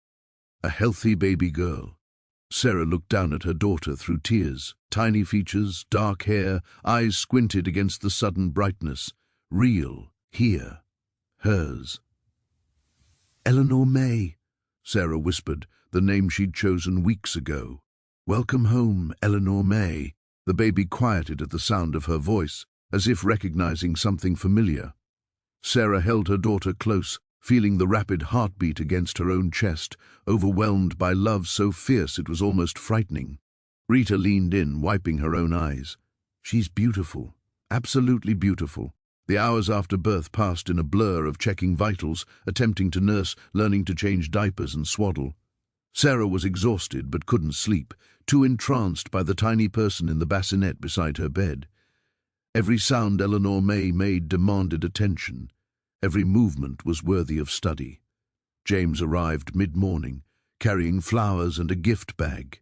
A healthy baby girl. Sarah looked down at her daughter through tears. Tiny features, dark hair, eyes squinted against the sudden brightness. Real, here, hers. "Eleanor May," Sarah whispered, the name she'd chosen weeks ago. "Welcome home, Eleanor May." The baby quieted at the sound of her voice, as if recognizing something familiar. Sarah held her daughter close, feeling the rapid heartbeat against her own chest, overwhelmed by love so fierce it was almost frightening. Rita leaned in, wiping her own eyes. "She's beautiful, absolutely beautiful." The hours after birth passed in a blur of checking vitals, attempting to nurse, learning to change diapers and swaddle. Sarah was exhausted but couldn't sleep, too entranced by the tiny person in the bassinet beside her bed. Every sound Eleanor May made demanded attention. Every movement was worthy of study. James arrived mid-morning, carrying flowers and a gift bag.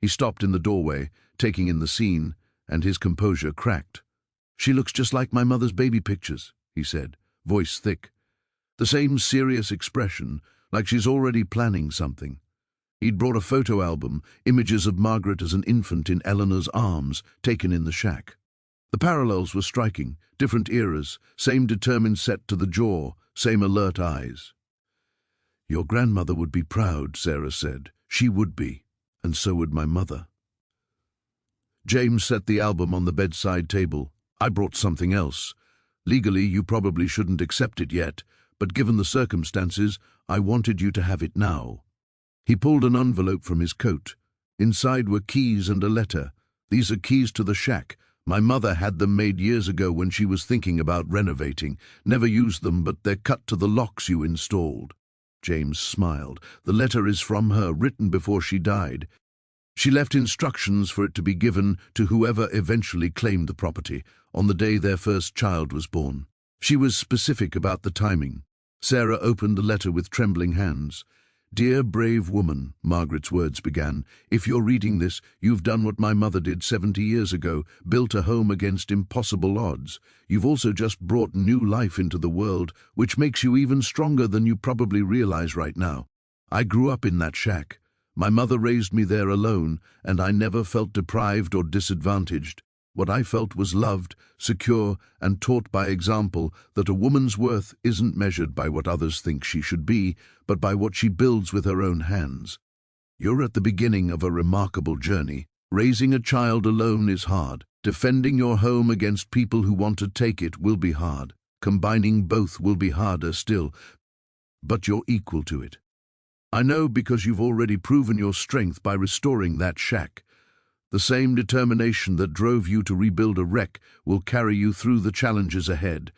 He stopped in the doorway, taking in the scene, and his composure cracked. "She looks just like my mother's baby pictures," he said, voice thick. The same serious expression, like she's already planning something. He'd brought a photo album, images of Margaret as an infant in Eleanor's arms, taken in the shack. The parallels were striking, different eras, same determined set to the jaw, same alert eyes. "Your grandmother would be proud," Sarah said. "She would be, and so would my mother." James set the album on the bedside table. "I brought something else. Legally, you probably shouldn't accept it yet, but given the circumstances, I wanted you to have it now." He pulled an envelope from his coat. Inside were keys and a letter. "These are keys to the shack. My mother had them made years ago when she was thinking about renovating. Never used them, but they're cut to the locks you installed." James smiled. "The letter is from her, written before she died. She left instructions for it to be given to whoever eventually claimed the property, on the day their first child was born. She was specific about the timing." Sarah opened the letter with trembling hands. "Dear brave woman," Margaret's words began, "if you're reading this, you've done what my mother did 70 years ago, built a home against impossible odds. You've also just brought new life into the world, which makes you even stronger than you probably realize right now. I grew up in that shack. My mother raised me there alone, and I never felt deprived or disadvantaged. What I felt was loved, secure, and taught by example that a woman's worth isn't measured by what others think she should be, but by what she builds with her own hands. You're at the beginning of a remarkable journey. Raising a child alone is hard. Defending your home against people who want to take it will be hard. Combining both will be harder still, but you're equal to it. I know because you've already proven your strength by restoring that shack. The same determination that drove you to rebuild a wreck will carry you through the challenges ahead.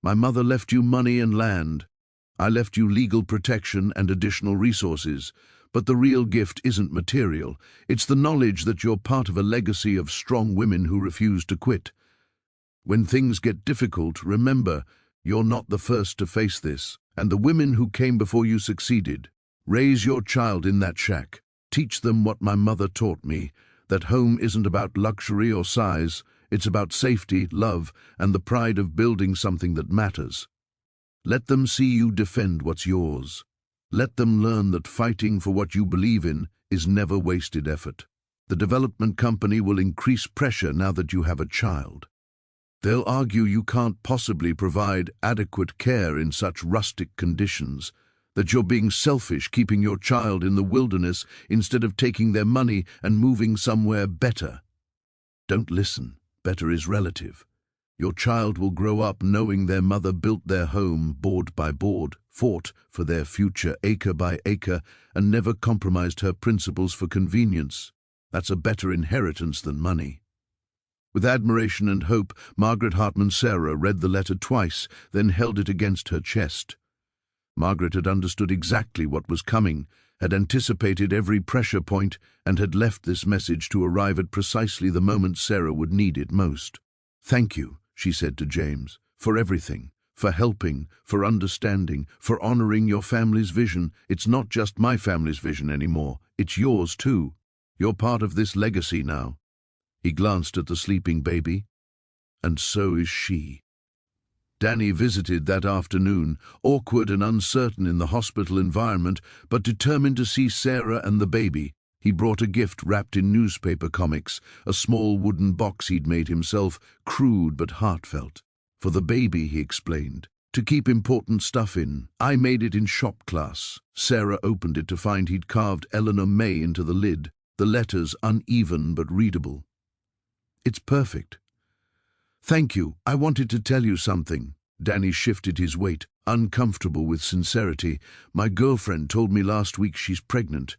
My mother left you money and land. I left you legal protection and additional resources. But the real gift isn't material. It's the knowledge that you're part of a legacy of strong women who refuse to quit. When things get difficult, remember, You're not the first to face this, and the women who came before you succeeded. Raise your child in that shack. Teach them what my mother taught me, that home isn't about luxury or size, it's about safety, love, and the pride of building something that matters. Let them see you defend what's yours. Let them learn that fighting for what you believe in is never wasted effort. The development company will increase pressure now that you have a child. They'll argue you can't possibly provide adequate care in such rustic conditions, that you're being selfish keeping your child in the wilderness instead of taking their money and moving somewhere better. Don't listen. Better is relative. Your child will grow up knowing their mother built their home board by board, fought for their future acre by acre, and never compromised her principles for convenience. That's a better inheritance than money. With admiration and hope, Margaret Hartman Sarah read the letter twice, then held it against her chest. Margaret had understood exactly what was coming, had anticipated every pressure point, and had left this message to arrive at precisely the moment Sarah would need it most. "Thank you," she said to James, "for everything, for helping, for understanding, for honoring your family's vision. It's not just my family's vision anymore, it's yours too. You're part of this legacy now." He glanced at the sleeping baby. "And so is she." Danny visited that afternoon, awkward and uncertain in the hospital environment, but determined to see Sarah and the baby. He brought a gift wrapped in newspaper comics, a small wooden box he'd made himself, crude but heartfelt. "For the baby," he explained, "to keep important stuff in. I made it in shop class." Sarah opened it to find he'd carved Eleanor May into the lid, the letters uneven but readable. "It's perfect." "Thank you. I wanted to tell you something." Danny shifted his weight, uncomfortable with sincerity. "My girlfriend told me last week she's pregnant.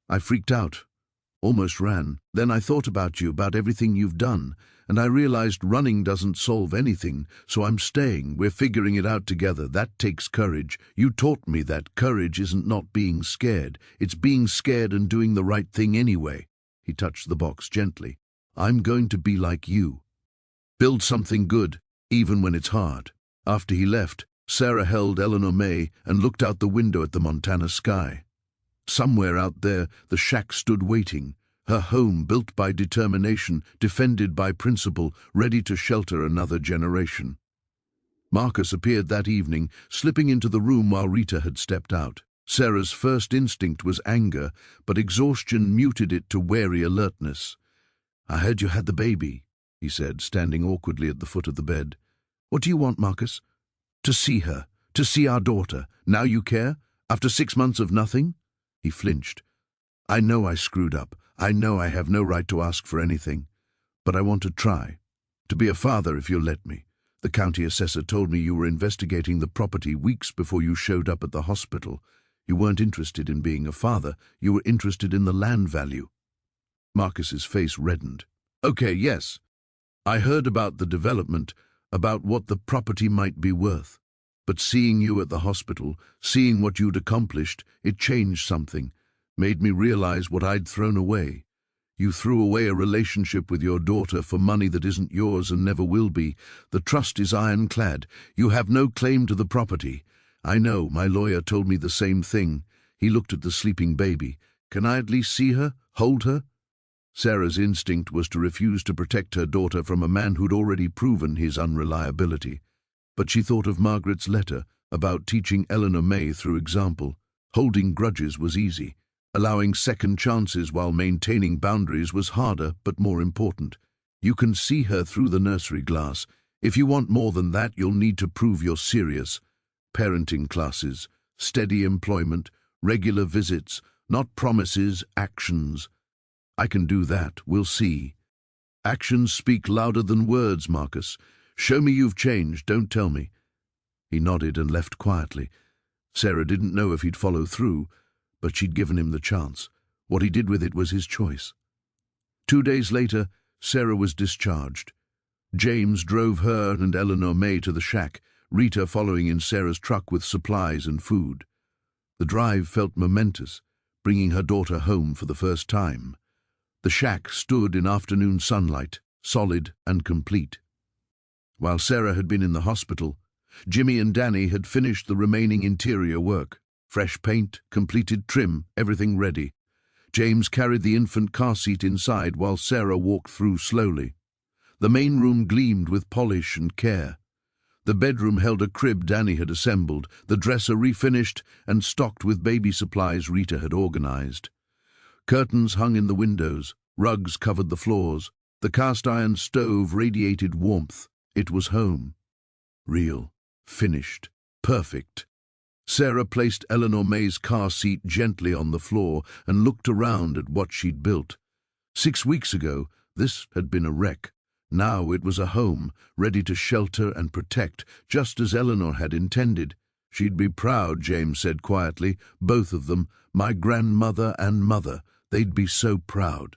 I freaked out, almost ran. Then I thought about you, about everything you've done, and I realized running doesn't solve anything, so I'm staying. We're figuring it out together. That takes courage. You taught me that courage isn't not being scared. It's being scared and doing the right thing anyway." He touched the box gently. "I'm going to be like you. Build something good, even when it's hard." After he left, Sarah held Eleanor May and looked out the window at the Montana sky. Somewhere out there, the shack stood waiting, her home built by determination, defended by principle, ready to shelter another generation. Marcus appeared that evening, slipping into the room while Rita had stepped out. Sarah's first instinct was anger, but exhaustion muted it to wary alertness. "I heard you had the baby," he said, standing awkwardly at the foot of the bed. "What do you want, Marcus?" "To see her, to see our daughter. Now you care? After 6 months of nothing?" He flinched. "I know I screwed up. I know I have no right to ask for anything. But I want to try. To be a father, if you'll let me. The county assessor told me you were investigating the property weeks before you showed up at the hospital. You weren't interested in being a father. You were interested in the land value." Marcus's face reddened. "Okay, yes. I heard about the development, about what the property might be worth. But seeing you at the hospital, seeing what you'd accomplished, it changed something, made me realize what I'd thrown away. You threw away a relationship with your daughter for money that isn't yours and never will be. The trust is ironclad. You have no claim to the property. I know, my lawyer told me the same thing." He looked at the sleeping baby. "Can I at least see her, hold her?" Sarah's instinct was to refuse to protect her daughter from a man who'd already proven his unreliability. But she thought of Margaret's letter about teaching Eleanor May through example. Holding grudges was easy. Allowing second chances while maintaining boundaries was harder but more important. You can see her through the nursery glass. If you want more than that, you'll need to prove you're serious. Parenting classes, steady employment, regular visits, not promises, actions. I can do that, we'll see. Actions speak louder than words, Marcus. Show me you've changed, don't tell me. He nodded and left quietly. Sarah didn't know if he'd follow through, but she'd given him the chance. What he did with it was his choice. 2 days later, Sarah was discharged. James drove her and Eleanor May to the shack, Rita following in Sarah's truck with supplies and food. The drive felt momentous, bringing her daughter home for the first time. The shack stood in afternoon sunlight, solid and complete. While Sarah had been in the hospital, Jimmy and Danny had finished the remaining interior work. Fresh paint, completed trim, everything ready. James carried the infant car seat inside while Sarah walked through slowly. The main room gleamed with polish and care. The bedroom held a crib Danny had assembled, the dresser refinished and stocked with baby supplies Rita had organized. Curtains hung in the windows, rugs covered the floors. The cast-iron stove radiated warmth. It was home. Real, finished, perfect. Sarah placed Eleanor May's car seat gently on the floor and looked around at what she'd built. 6 weeks ago, this had been a wreck. Now it was a home, ready to shelter and protect, just as Eleanor had intended. She'd be proud, James said quietly, both of them, my grandmother and mother. They'd be so proud.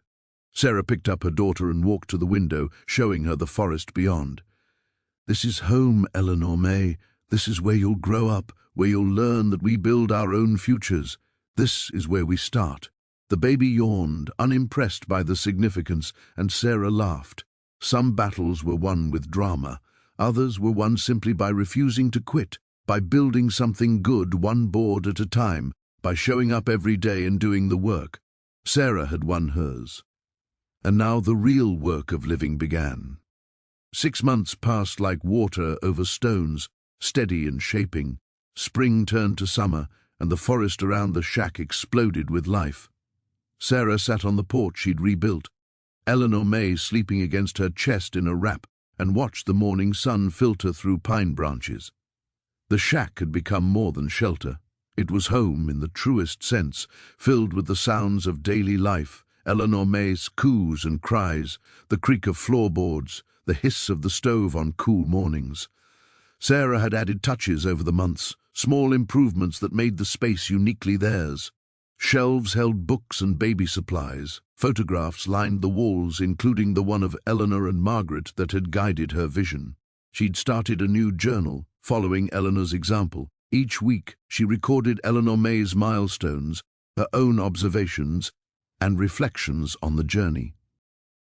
Sarah picked up her daughter and walked to the window, showing her the forest beyond. This is home, Eleanor May. This is where you'll grow up, where you'll learn that we build our own futures. This is where we start. The baby yawned, unimpressed by the significance, and Sarah laughed. Some battles were won with drama. Others were won simply by refusing to quit, by building something good one board at a time, by showing up every day and doing the work. Sarah had won hers. And now the real work of living began. 6 months passed like water over stones, steady and shaping. Spring turned to summer, and the forest around the shack exploded with life. Sarah sat on the porch she'd rebuilt, Eleanor May sleeping against her chest in a wrap, and watched the morning sun filter through pine branches. The shack had become more than shelter. It was home in the truest sense, filled with the sounds of daily life, Eleanor May's coos and cries, the creak of floorboards, the hiss of the stove on cool mornings. Sarah had added touches over the months, small improvements that made the space uniquely theirs. Shelves held books and baby supplies. Photographs lined the walls, including the one of Eleanor and Margaret that had guided her vision. She'd started a new journal, following Eleanor's example. Each week, she recorded Eleanor May's milestones, her own observations, and reflections on the journey.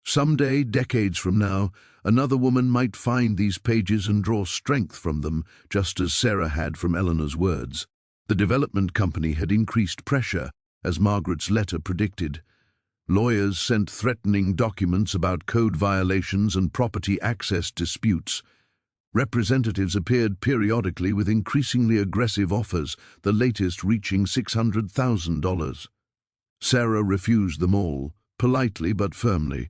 Someday, decades from now, another woman might find these pages and draw strength from them, just as Sarah had from Eleanor's words. The development company had increased pressure, as Margaret's letter predicted. Lawyers sent threatening documents about code violations and property access disputes. Representatives appeared periodically with increasingly aggressive offers, the latest reaching $600,000. Sarah refused them all, politely but firmly.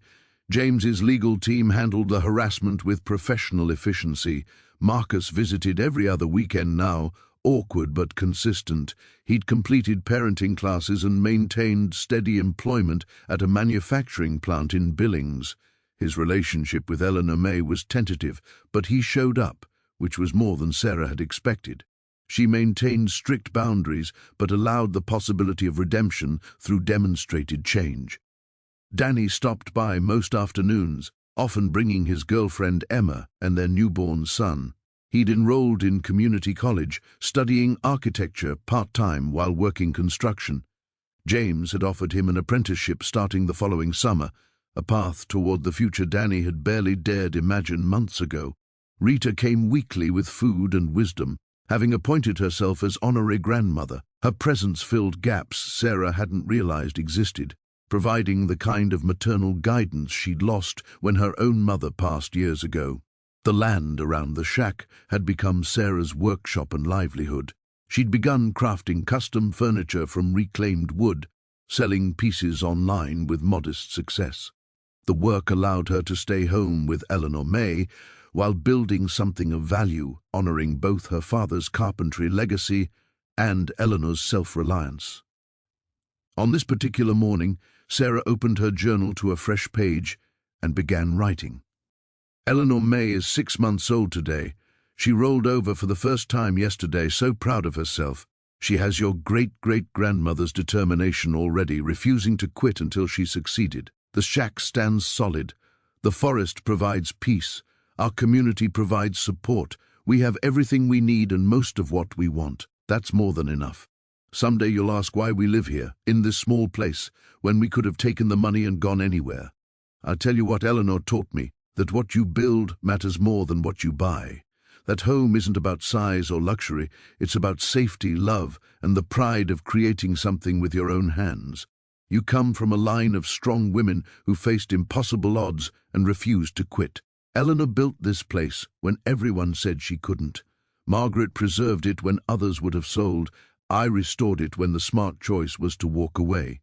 James's legal team handled the harassment with professional efficiency. Marcus visited every other weekend now, awkward but consistent. He'd completed parenting classes and maintained steady employment at a manufacturing plant in Billings. His relationship with Eleanor May was tentative, but he showed up, which was more than Sarah had expected. She maintained strict boundaries, but allowed the possibility of redemption through demonstrated change. Danny stopped by most afternoons, often bringing his girlfriend Emma and their newborn son. He'd enrolled in community college, studying architecture part-time while working construction. James had offered him an apprenticeship starting the following summer, a path toward the future Danny had barely dared imagine months ago. Rita came weekly with food and wisdom, having appointed herself as honorary grandmother. Her presence filled gaps Sarah hadn't realized existed, providing the kind of maternal guidance she'd lost when her own mother passed years ago. The land around the shack had become Sarah's workshop and livelihood. She'd begun crafting custom furniture from reclaimed wood, selling pieces online with modest success. The work allowed her to stay home with Eleanor May while building something of value, honoring both her father's carpentry legacy and Eleanor's self-reliance. On this particular morning, Sarah opened her journal to a fresh page and began writing. Eleanor May is 6 months old today. She rolled over for the first time yesterday, so proud of herself. She has your great-great-grandmother's determination already, refusing to quit until she succeeded. The shack stands solid. The forest provides peace. Our community provides support. We have everything we need and most of what we want. That's more than enough. Someday you'll ask why we live here, in this small place, when we could have taken the money and gone anywhere. I'll tell you what Eleanor taught me, that what you build matters more than what you buy. That home isn't about size or luxury, it's about safety, love, and the pride of creating something with your own hands. You come from a line of strong women who faced impossible odds and refused to quit. Eleanor built this place when everyone said she couldn't. Margaret preserved it when others would have sold. I restored it when the smart choice was to walk away.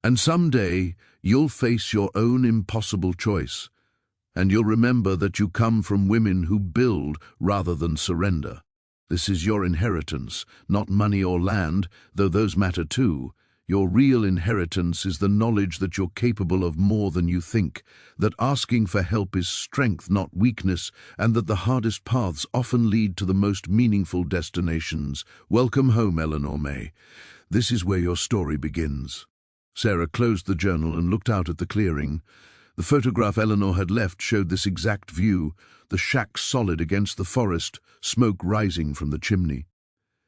And someday, you'll face your own impossible choice. And you'll remember that you come from women who build rather than surrender. This is your inheritance, not money or land, though those matter too. Your real inheritance is the knowledge that you're capable of more than you think, that asking for help is strength, not weakness, and that the hardest paths often lead to the most meaningful destinations. Welcome home, Eleanor May. This is where your story begins. Sarah closed the journal and looked out at the clearing. The photograph Eleanor had left showed this exact view, the shack solid against the forest, smoke rising from the chimney.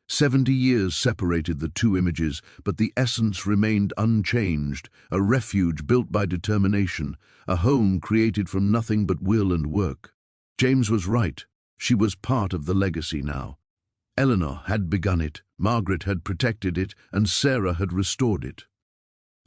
70 years separated the two images, but the essence remained unchanged, a refuge built by determination, a home created from nothing but will and work. James was right. She was part of the legacy now. Eleanor had begun it, Margaret had protected it, and Sarah had restored it.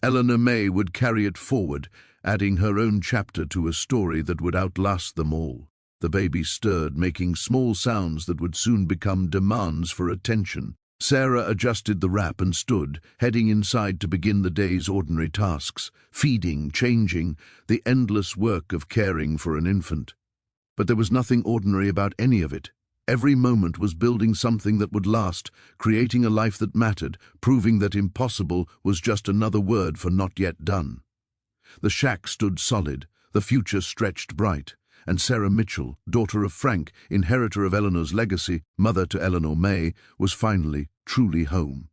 Eleanor May would carry it forward, adding her own chapter to a story that would outlast them all. The baby stirred, making small sounds that would soon become demands for attention. Sarah adjusted the wrap and stood, heading inside to begin the day's ordinary tasks, feeding, changing, the endless work of caring for an infant. But there was nothing ordinary about any of it. Every moment was building something that would last, creating a life that mattered, proving that impossible was just another word for not yet done. The shack stood solid, the future stretched bright, and Sarah Mitchell, daughter of Frank, inheritor of Eleanor's legacy, mother to Eleanor May, was finally truly home.